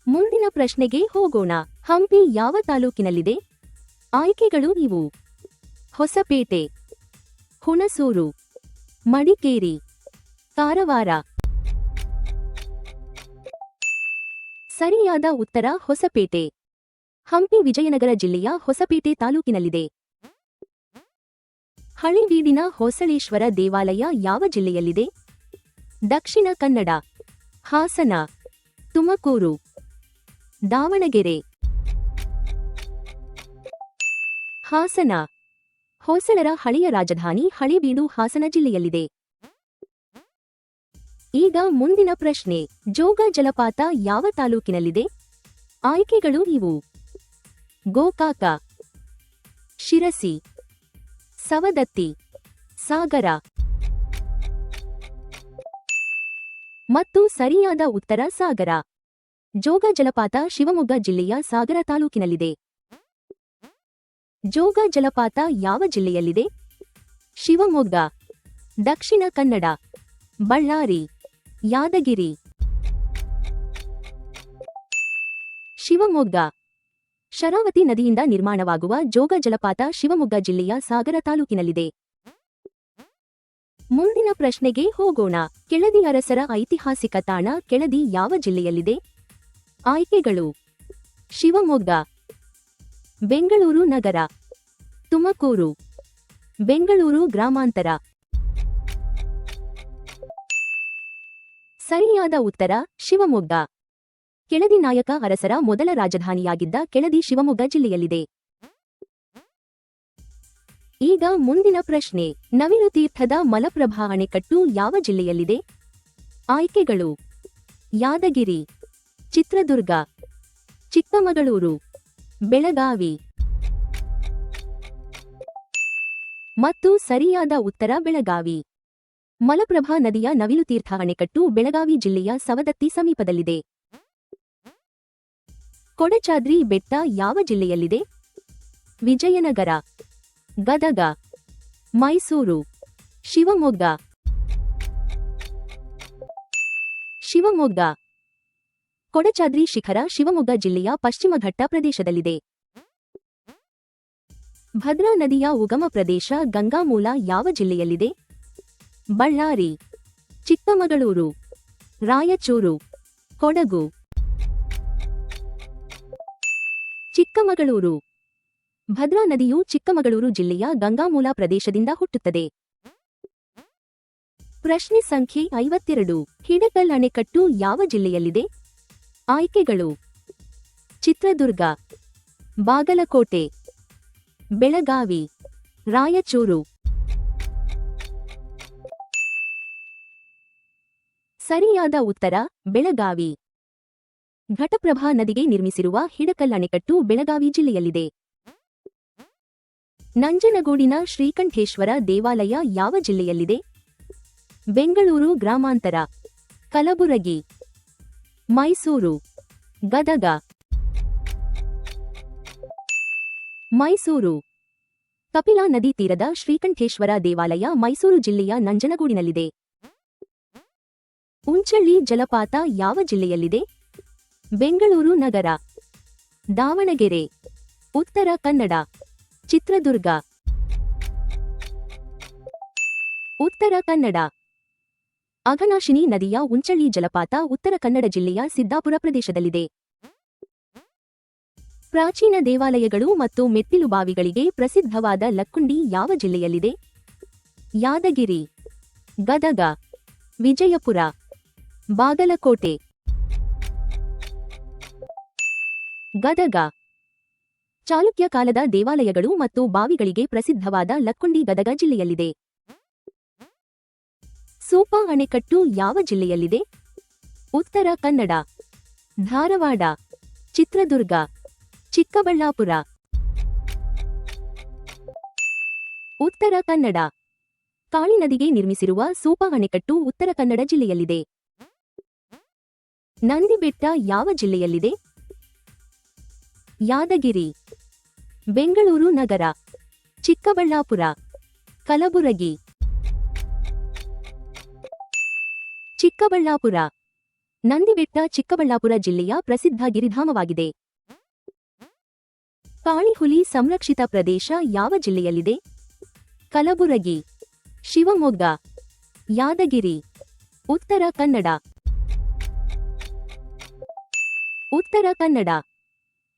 Speaker 1: ಮುಂದಿನ ಪ್ರಶ್ನೆಗೆ ಹೋಗೋಣ. ಹಂಪಿ ಯಾವ ತಾಲೂಕಿನಲ್ಲಿದೆ? ಆಯ್ಕೆಗಳು ಇವು: ಹೊಸಪೇಟೆ, ಹುಣಸೂರು, ಮಡಿಕೇರಿ, ಕಾರವಾರ. ಸರಿಯಾದ ಉತ್ತರ ಹೊಸಪೇಟೆ. ಹಂಪಿ ವಿಜಯನಗರ ಜಿಲ್ಲೆಯ ಹೊಸಪೇಟೆ ತಾಲೂಕಿನಲ್ಲಿದೆ. ಹಳೇಬೀಡಿನ ಹೊಸಳೇಶ್ವರ ದೇವಾಲಯ ಯಾವ ಜಿಲ್ಲೆಯಲ್ಲಿದೆ? ದಕ್ಷಿಣ ಕನ್ನಡ, ಹಾಸನ, ತುಮಕೂರು, ದಾವಣಗೆರೆ. ಹಾಸನ. ಹೊಯ್ಸಳರ ಹಳೆಯ ರಾಜಧಾನಿ ಹಳೇಬೀಡು ಹಾಸನ ಜಿಲ್ಲೆಯಲ್ಲಿದೆ. ಈಗ ಮುಂದಿನ ಪ್ರಶ್ನೆ. ಜೋಗ ಜಲಪಾತ ಯಾವ ತಾಲೂಕಿನಲ್ಲಿದೆ? ಆಯ್ಕೆಗಳು ಇವು: ಗೋಕಾಕ, ಶಿರಸಿ, ಸವದತ್ತಿ, ಸಾಗರ. ಮತ್ತು ಸರಿಯಾದ ಉತ್ತರ ಸಾಗರ. ಜೋಗ ಜಲಪಾತ ಶಿವಮೊಗ್ಗ ಜಿಲ್ಲೆಯ ಸಾಗರ ತಾಲೂಕಿನಲ್ಲಿದೆ. ಜೋಗ ಜಲಪಾತ ಯಾವ ಜಿಲ್ಲೆಯಲ್ಲಿದೆ? ಶಿವಮೊಗ್ಗ, ದಕ್ಷಿಣ ಕನ್ನಡ, ಬಳ್ಳಾರಿ, ಯಾದಗಿರಿ. ಶಿವಮೊಗ್ಗ. ಶರಾವತಿ ನದಿಯಿಂದ ನಿರ್ಮಾಣವಾಗುವ ಜೋಗ ಜಲಪಾತ ಶಿವಮೊಗ್ಗ ಜಿಲ್ಲೆಯ ಸಾಗರ ತಾಲೂಕಿನಲ್ಲಿದೆ. ಮುಂದಿನ ಪ್ರಶ್ನೆಗೆ ಹೋಗೋಣ. ಕೆಳದಿ ಅರಸರ ಐತಿಹಾಸಿಕ ತಾಣ ಕೆಳದಿ ಯಾವ ಜಿಲ್ಲೆಯಲ್ಲಿದೆ? ಆಯ್ಕೆಗಳು: ಶಿವಮೊಗ್ಗ, ಬೆಂಗಳೂರು ನಗರ, ತುಮಕೂರು, ಬೆಂಗಳೂರು ಗ್ರಾಮಾಂತರ. ಸರಿಯಾದ ಉತ್ತರ ಶಿವಮೊಗ್ಗ. ಕೆಳದಿ ನಾಯಕ ಅರಸರ ಮೊದಲ ರಾಜಧಾನಿಯಾಗಿದ್ದ ಕೆಳದಿ ಶಿವಮೊಗ್ಗ ಜಿಲ್ಲೆಯಲ್ಲಿದೆ. ಈಗ ಮುಂದಿನ ಪ್ರಶ್ನೆ. ನವಿಲು ತೀರ್ಥದ ಮಲಪ್ರಭಾ ಅಣೆಕಟ್ಟು ಯಾವ ಜಿಲ್ಲೆಯಲ್ಲಿದೆ? ಆಯ್ಕೆಗಳು: ಯಾದಗಿರಿ, ಚಿತ್ರದುರ್ಗ, ಚಿಕ್ಕಮಗಳೂರು, ಬೆಳಗಾವಿ. ಮತ್ತು ಸರಿಯಾದ ಉತ್ತರ ಬೆಳಗಾವಿ. ಮಲಪ್ರಭಾ ನದಿಯ ನವಿಲು ತೀರ್ಥ ಅಣೆಕಟ್ಟು ಬೆಳಗಾವಿ ಜಿಲ್ಲೆಯ ಸವದತ್ತಿ ಸಮೀಪದಲ್ಲಿದೆ. ಕೊಡಚಾದ್ರಿ ಬೆಟ್ಟ ಯಾವ ಜಿಲ್ಲೆಯಲ್ಲಿದೆ? ವಿಜಯನಗರ, ಗದಗ, ಮೈಸೂರು, ಶಿವಮೊಗ್ಗ. ಶಿವಮೊಗ್ಗ. ಕೊಡಚಾದ್ರಿ ಶಿಖರ ಶಿವಮೊಗ್ಗ ಜಿಲ್ಲೆಯ ಪಶ್ಚಿಮ ಘಟ್ಟ ಪ್ರದೇಶದಲ್ಲಿದೆ. ಭದ್ರಾ ನದಿಯ ಉಗಮ ಪ್ರದೇಶ ಗಂಗಾಮೂಲ ಯಾವ ಜಿಲ್ಲೆಯಲ್ಲಿದೆ? ಬಳ್ಳಾರಿ, ಚಿಕ್ಕಮಗಳೂರು, ರಾಯಚೂರು, ಕೊಡಗು. ಚಿಕ್ಕಮಗಳೂರು. ಭದ್ರಾ ನದಿಯು ಚಿಕ್ಕಮಗಳೂರು ಜಿಲ್ಲೆಯ ಗಂಗಾಮೂಲ ಪ್ರದೇಶದಿಂದ ಹುಟ್ಟುತ್ತದೆ. ಪ್ರಶ್ನೆ ಸಂಖ್ಯೆ 52. ಹಿಡಕಲ್ ಅಣೆಕಟ್ಟು ಯಾವ ಜಿಲ್ಲೆಯಲ್ಲಿದೆ? ಆಯ್ಕೆಗಳು: ಚಿತ್ರದುರ್ಗ, ಬಾಗಲಕೋಟೆ, ಬೆಳಗಾವಿ, ರಾಯಚೂರು. ಸರಿಯಾದ ಉತ್ತರ ಬೆಳಗಾವಿ. ಘಟಪ್ರಭಾ ನದಿಗೆ ನಿರ್ಮಿಸಿರುವ ಹಿಡಕಲ್ ಅಣೆಕಟ್ಟು ಬೆಳಗಾವಿ ಜಿಲ್ಲೆಯಲ್ಲಿದೆ. ನಂಜನಗೂಡಿನ ಶ್ರೀಕಂಠೇಶ್ವರ ದೇವಾಲಯ ಯಾವ ಜಿಲ್ಲೆಯಲ್ಲಿದೆ? ಬೆಂಗಳೂರು ಗ್ರಾಮಾಂತರ, ಕಲಬುರಗಿ, ಮೈಸೂರು, ಗದಗ. ಮೈಸೂರು. ಕಪಿಲಾ ನದಿ ತೀರದ ಶ್ರೀಕಂಠೇಶ್ವರ ದೇವಾಲಯ ಮೈಸೂರು ಜಿಲ್ಲೆಯ ನಂಜನಗೂಡಿನಲ್ಲಿದೆ. ಉಂಚಳ್ಳಿ ಜಲಪಾತ ಯಾವ ಜಿಲ್ಲೆಯಲ್ಲಿದೆ? ಬೆಂಗಳೂರು ನಗರ, ದಾವಣಗೆರೆ, ಉತ್ತರ ಕನ್ನಡ, ಚಿತ್ರದುರ್ಗ. ಉತ್ತರ ಕನ್ನಡ. ಅಘನಾಶಿನಿ ನದಿಯ ಉಂಚಳ್ಳಿ ಜಲಪಾತ ಉತ್ತರ ಕನ್ನಡ ಜಿಲ್ಲೆಯ ಸಿದ್ದಾಪುರ ಪ್ರದೇಶದಲ್ಲಿದೆ. ಪ್ರಾಚೀನ ದೇವಾಲಯಗಳು ಮತ್ತು ಮೆಟ್ಟಿಲುಬಾವಿಗಳಿಗೆ ಪ್ರಸಿದ್ಧವಾದ ಲಕ್ಕುಂಡಿ ಯಾವ ಜಿಲ್ಲೆಯಲ್ಲಿದೆ? ಯಾದಗಿರಿ, ಗದಗ, ವಿಜಯಪುರ, ಬಾಗಲಕೋಟೆ. ಗದಗ. ಚಾಲುಕ್ಯ ಕಾಲದ ದೇವಾಲಯಗಳು ಮತ್ತು ಬಾವಿಗಳಿಗೆ ಪ್ರಸಿದ್ಧವಾದ ಲಕ್ಕುಂಡಿ ಗದಗ ಜಿಲ್ಲೆಯಲ್ಲಿದೆ. ಸೂಪಾ ಅಣೆಕಟ್ಟು ಯಾವ ಜಿಲ್ಲೆಯಲ್ಲಿದೆ? ಉತ್ತರ ಕನ್ನಡ, ಧಾರವಾಡ, ಚಿತ್ರದುರ್ಗ, ಚಿಕ್ಕಬಳ್ಳಾಪುರ. ಉತ್ತರ ಕನ್ನಡ. ಕಾಳಿ ನದಿಗೆ ನಿರ್ಮಿಸಿರುವ ಸೂಪಾ ಅಣೆಕಟ್ಟು ಉತ್ತರ ಕನ್ನಡ ಜಿಲ್ಲೆಯಲ್ಲಿದೆ. ನಂದಿಬೆಟ್ಟ ಯಾವ ಜಿಲ್ಲೆಯಲ್ಲಿದೆ? ಯಾದಗಿರಿ, ಬೆಂಗಳೂರು ನಗರ, ಚಿಕ್ಕಬಳ್ಳಾಪುರ, ಕಲಬುರಗಿ. ಚಿಕ್ಕಬಳ್ಳಾಪುರ. ನಂದಿಬೆಟ್ಟ ಚಿಕ್ಕಬಳ್ಳಾಪುರ ಜಿಲ್ಲೆಯ ಪ್ರಸಿದ್ಧ ಗಿರಿಧಾಮವಾಗಿದೆ. ಕಾಳಿಹುಲಿ ಸಂರಕ್ಷಿತ ಪ್ರದೇಶ ಯಾವ ಜಿಲ್ಲೆಯಲ್ಲಿದೆ? ಕಲಬುರಗಿ, ಶಿವಮೊಗ್ಗ, ಯಾದಗಿರಿ, ಉತ್ತರ ಕನ್ನಡ. ಉತ್ತರ ಕನ್ನಡ.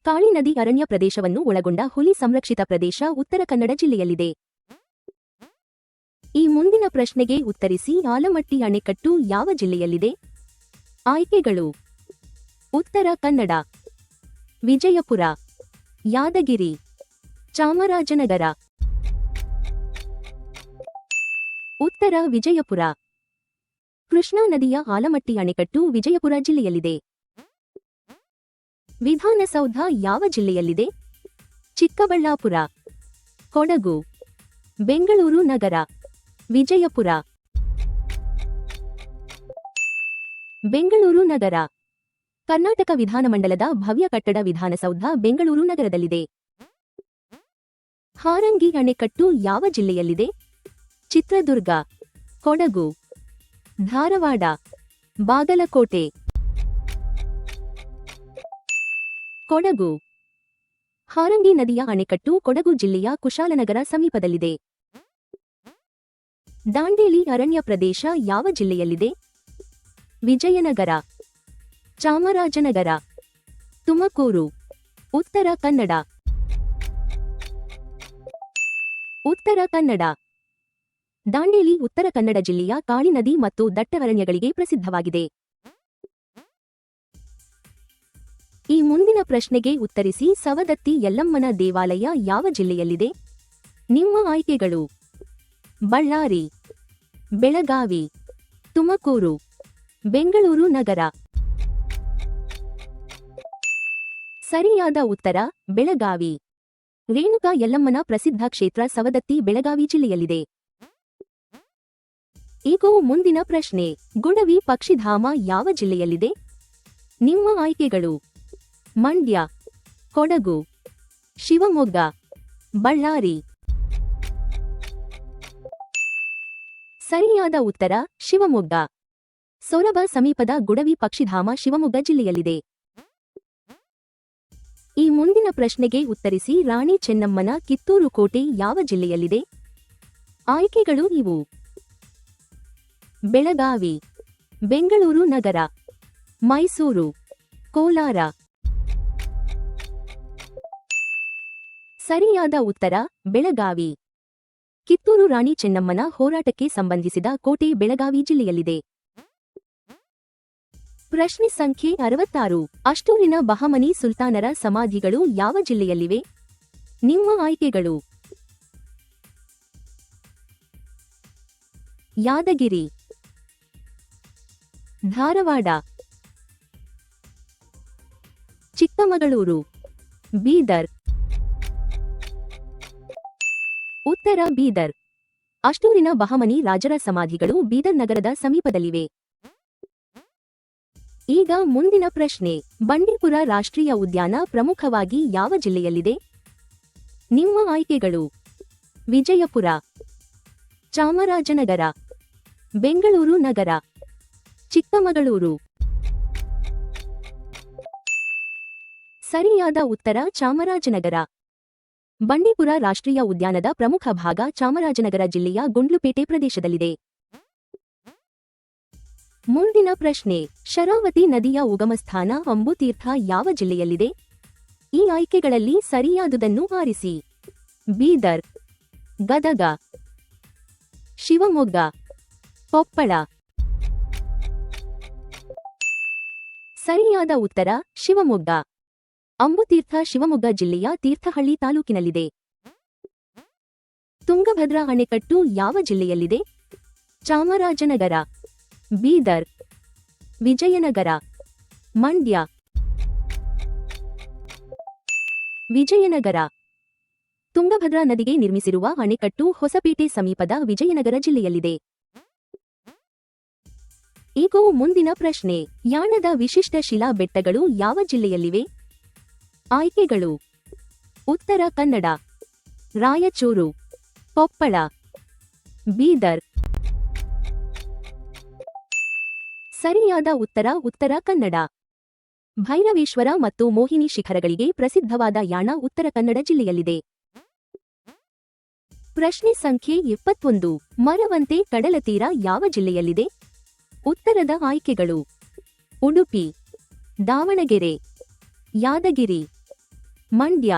Speaker 1: ಕಾಳಿ ನದಿ ಅರಣ್ಯ ಪ್ರದೇಶವನ್ನು ಒಳಗೊಂಡ ಹುಲಿ ಸಂರಕ್ಷಿತ ಪ್ರದೇಶ ಉತ್ತರ ಕನ್ನಡ ಜಿಲ್ಲೆಯಲ್ಲಿದೆ. ಈ ಮುಂದಿನ ಪ್ರಶ್ನೆಗೆ ಉತ್ತರಿಸಿ. ಆಲಮಟ್ಟಿ ಅಣೆಕಟ್ಟು ಯಾವ ಜಿಲ್ಲೆಯಲ್ಲಿದೆ? ಆಯ್ಕೆಗಳು: ಉತ್ತರ ಕನ್ನಡ, ವಿಜಯಪುರ, ಯಾದಗಿರಿ, ಚಾಮರಾಜನಗರ. ಉತ್ತರ ವಿಜಯಪುರ. ಕೃಷ್ಣಾ ನದಿಯ ಆಲಮಟ್ಟಿ ಅಣೆಕಟ್ಟು ವಿಜಯಪುರ ಜಿಲ್ಲೆಯಲ್ಲಿದೆ. ವಿಧಾನಸೌಧ ಯಾವ ಜಿಲ್ಲೆಯಲ್ಲಿದೆ? ಚಿಕ್ಕಬಳ್ಳಾಪುರ, ಕೊಡಗು, ಬೆಂಗಳೂರು ನಗರ, ವಿಜಯಪುರ. ಬೆಂಗಳೂರು ನಗರ. ಕರ್ನಾಟಕ ವಿಧಾನಮಂಡಲದ ಭವ್ಯ ಕಟ್ಟಡ ವಿಧಾನಸೌಧ ಬೆಂಗಳೂರು ನಗರದಲ್ಲಿದೆ. ಹಾರಂಗಿ ಅಣೆಕಟ್ಟು ಯಾವ ಜಿಲ್ಲೆಯಲ್ಲಿದೆ? ಚಿತ್ರದುರ್ಗ, ಕೊಡಗು, ಧಾರವಾಡ, ಬಾಗಲಕೋಟೆ. ಕೊಡಗು. ಹಾರಂಗಿ ನದಿಯ ಅಣೆಕಟ್ಟು ಕೊಡಗು ಜಿಲ್ಲೆಯ ಕುಶಾಲನಗರ ಸಮೀಪದಲ್ಲಿದೆ. ದಾಂಡೇಲಿ ಅರಣ್ಯ ಪ್ರದೇಶ ಯಾವ ಜಿಲ್ಲೆಯಲ್ಲಿದೆ? ವಿಜಯನಗರ, ಚಾಮರಾಜನಗರ, ತುಮಕೂರು, ಉತ್ತರ ಕನ್ನಡ. ಉತ್ತರ ಕನ್ನಡ. ದಾಂಡೇಲಿ ಉತ್ತರ ಕನ್ನಡ ಜಿಲ್ಲೆಯ ಕಾಳಿ ನದಿ ಮತ್ತು ದಟ್ಟ ಅರಣ್ಯಗಳಿಗೆ ಪ್ರಸಿದ್ಧವಾಗಿದೆ. ಈ ಮುಂದಿನ ಪ್ರಶ್ನೆಗೆ ಉತ್ತರಿಸಿ. ಸವದತ್ತಿ ಯಲ್ಲಮ್ಮನ ದೇವಾಲಯ ಯಾವ ಜಿಲ್ಲೆಯಲ್ಲಿದೆ? ನಿಮ್ಮ ಆಯ್ಕೆಗಳು: ಬಳ್ಳಾರಿ, ಬೆಳಗಾವಿ, ತುಮಕೂರು, ಬೆಂಗಳೂರು ನಗರ. ಸರಿಯಾದ ಉತ್ತರ ಬೆಳಗಾವಿ. ರೇಣುಕಾ ಯಲ್ಲಮ್ಮನ ಪ್ರಸಿದ್ಧ ಕ್ಷೇತ್ರ ಸವದತ್ತಿ ಬೆಳಗಾವಿ ಜಿಲ್ಲೆಯಲ್ಲಿದೆ. ಈಗ ಮುಂದಿನ ಪ್ರಶ್ನೆ. ಗುಡವಿ ಪಕ್ಷಿಧಾಮ ಯಾವ ಜಿಲ್ಲೆಯಲ್ಲಿದೆ? ನಿಮ್ಮ ಆಯ್ಕೆಗಳು: ಮಂಡ್ಯ, ಕೊಡಗು, ಶಿವಮೊಗ್ಗ, ಬಳ್ಳಾರಿ. ಸರಿಯಾದ ಉತ್ತರ ಶಿವಮೊಗ್ಗ. ಸೊರಬ ಸಮೀಪದ ಗುಡವಿ ಪಕ್ಷಿಧಾಮ ಶಿವಮೊಗ್ಗ ಜಿಲ್ಲೆಯಲ್ಲಿದೆ. ಈ ಮುಂದಿನ ಪ್ರಶ್ನೆಗೆ ಉತ್ತರಿಸಿ. ರಾಣಿ ಚೆನ್ನಮ್ಮನ ಕಿತ್ತೂರು ಕೋಟೆ ಯಾವ ಜಿಲ್ಲೆಯಲ್ಲಿದೆ? ಆಯ್ಕೆಗಳು ಇವು: ಬೆಳಗಾವಿ, ಬೆಂಗಳೂರು ನಗರ, ಮೈಸೂರು, ಕೋಲಾರ. ಸರಿಯಾದ ಉತ್ತರ ಬೆಳಗಾವಿ. ಕಿತ್ತೂರು ರಾಣಿ ಚೆನ್ನಮ್ಮನ ಹೋರಾಟಕ್ಕೆ ಸಂಬಂಧಿಸಿದ ಕೋಟೆ ಬೆಳಗಾವಿ ಜಿಲ್ಲೆಯಲ್ಲಿದೆ. ಪ್ರಶ್ನೆ ಸಂಖ್ಯೆ 66. ಅಷ್ಟೂರಿನ ಬಹಮನಿ ಸುಲ್ತಾನರ ಸಮಾಧಿಗಳು ಯಾವ ಜಿಲ್ಲೆಯಲ್ಲಿವೆ? ನಿಮ್ಮ ಆಯ್ಕೆಗಳು: ಯಾದಗಿರಿ, ಧಾರವಾಡ, ಚಿಕ್ಕಮಗಳೂರು, ಬೀದರ್. ಉತ್ತರ ಬೀದರ್. ಅಷ್ಟೂರಿನ ಬಹಮನಿ ರಾಜರ ಸಮಾಧಿಗಳು ಬೀದರ್ ನಗರದ ಸಮೀಪದಲ್ಲಿವೆ. ಈಗ ಮುಂದಿನ ಪ್ರಶ್ನೆ. ಬಂಡೀಪುರ ರಾಷ್ಟ್ರೀಯ ಉದ್ಯಾನ ಪ್ರಮುಖವಾಗಿ ಯಾವ ಜಿಲ್ಲೆಯಲ್ಲಿದೆ? ನಿಮ್ಮ ಆಯ್ಕೆಗಳು: ವಿಜಯಪುರ, ಚಾಮರಾಜನಗರ, ಬೆಂಗಳೂರು ನಗರ, ಚಿಕ್ಕಮಗಳೂರು. ಸರಿಯಾದ ಉತ್ತರ ಚಾಮರಾಜನಗರ. ಬಂಡೀಪುರ ರಾಷ್ಟ್ರೀಯ ಉದ್ಯಾನದ ಪ್ರಮುಖ ಭಾಗ ಚಾಮರಾಜನಗರ ಜಿಲ್ಲೆಯ ಗುಂಡ್ಲುಪೇಟೆ ಪ್ರದೇಶದಲ್ಲಿದೆ. ಮುಂದಿನ ಪ್ರಶ್ನೆ. ಶರಾವತಿ ನದಿಯ ಉಗಮಸ್ಥಾನ ಅಂಬುತೀರ್ಥ ಯಾವ ಜಿಲ್ಲೆಯಲ್ಲಿದೆ? ಈ ಆಯ್ಕೆಗಳಲ್ಲಿ ಸರಿಯಾದುದನ್ನು ಆರಿಸಿ. ಬೀದರ್, ಗದಗ, ಶಿವಮೊಗ್ಗ, ಕೊಪ್ಪಳ. ಸರಿಯಾದ ಉತ್ತರ ಶಿವಮೊಗ್ಗ. ಅಂಬುತೀರ್ಥ ಶಿವಮೊಗ್ಗ ಜಿಲ್ಲೆಯ ತೀರ್ಥಹಳ್ಳಿ ತಾಲೂಕಿನಲ್ಲಿದೆ. ತುಂಗಭದ್ರಾ ಅಣೆಕಟ್ಟು ಯಾವ ಜಿಲ್ಲೆಯಲ್ಲಿದೆ? ಚಾಮರಾಜನಗರ, ಬೀದರ್, ವಿಜಯನಗರ, ಮಂಡ್ಯ. ವಿಜಯನಗರ. ತುಂಗಭದ್ರಾ ನದಿಗೆ ನಿರ್ಮಿಸಿರುವ ಅಣೆಕಟ್ಟು ಹೊಸಪೇಟೆ ಸಮೀಪದ ವಿಜಯನಗರ ಜಿಲ್ಲೆಯಲ್ಲಿದೆ. ಈಗ ಮುಂದಿನ ಪ್ರಶ್ನೆ. ಯಾಣದ ವಿಶಿಷ್ಟ ಶಿಲಾ ಬೆಟ್ಟಗಳು ಯಾವ ಜಿಲ್ಲೆಯಲ್ಲಿವೆ? ಆಯ್ಕೆಗಳು: ಉತ್ತರ ಕನ್ನಡ, ರಾಯಚೂರು, ಕೊಪ್ಪಳ, ಬೀದರ್. ಸರಿಯಾದ ಉತ್ತರ ಉತ್ತರ ಕನ್ನಡ. ಭೈರವೇಶ್ವರ ಮತ್ತು ಮೋಹಿನಿ ಶಿಖರಗಳಿಗೆ ಪ್ರಸಿದ್ಧವಾದ ಯಾಣ ಉತ್ತರ ಕನ್ನಡ ಜಿಲ್ಲೆಯಲ್ಲಿದೆ. ಪ್ರಶ್ನೆ ಸಂಖ್ಯೆ 21. ಮರವಂತೆ ಕಡಲತೀರ ಯಾವ ಜಿಲ್ಲೆಯಲ್ಲಿದೆ? ಉತ್ತರದ ಆಯ್ಕೆಗಳು: ಉಡುಪಿ, ದಾವಣಗೆರೆ, ಯಾದಗಿರಿ, ಮಂಡ್ಯ.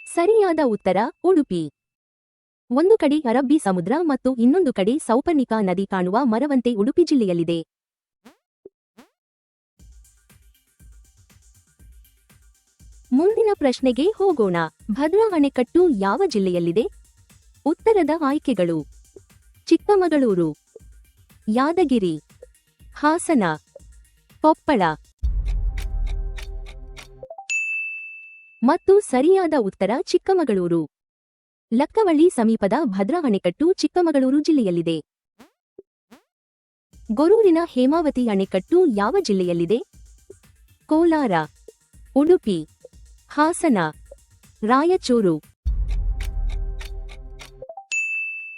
Speaker 1: ಸರಿಯಾದ ಉತ್ತರ ಉಡುಪಿ. ಒಂದು ಕಡೆ ಅರಬ್ಬಿ ಸಮುದ್ರ ಮತ್ತು ಇನ್ನೊಂದು ಕಡೆ ಸೌಪರ್ಣಿಕಾ ನದಿ ಕಾಣುವ ಮರವಂತೆ ಉಡುಪಿ ಜಿಲ್ಲೆಯಲ್ಲಿದೆ. ಮುಂದಿನ ಪ್ರಶ್ನೆಗೆ ಹೋಗೋಣ. ಭದ್ರಾ ಅಣೆಕಟ್ಟು ಯಾವ ಜಿಲ್ಲೆಯಲ್ಲಿದೆ? ಉತ್ತರದ ಆಯ್ಕೆಗಳು: ಚಿಕ್ಕಮಗಳೂರು, ಯಾದಗಿರಿ, ಹಾಸನ, ಕೊಪ್ಪಳ. ಮತ್ತು ಸರಿಯಾದ ಉತ್ತರ ಚಿಕ್ಕಮಗಳೂರು. ಲಕ್ಕವಳ್ಳಿ ಸಮೀಪದ ಭದ್ರಾ ಅಣೆಕಟ್ಟು ಚಿಕ್ಕಮಗಳೂರು ಜಿಲ್ಲೆಯಲ್ಲಿದೆ. ಗೊರೂರಿನ ಹೇಮಾವತಿ ಅಣೆಕಟ್ಟು ಯಾವ ಜಿಲ್ಲೆಯಲ್ಲಿದೆ? ಕೋಲಾರ, ಉಡುಪಿ, ಹಾಸನ, ರಾಯಚೂರು.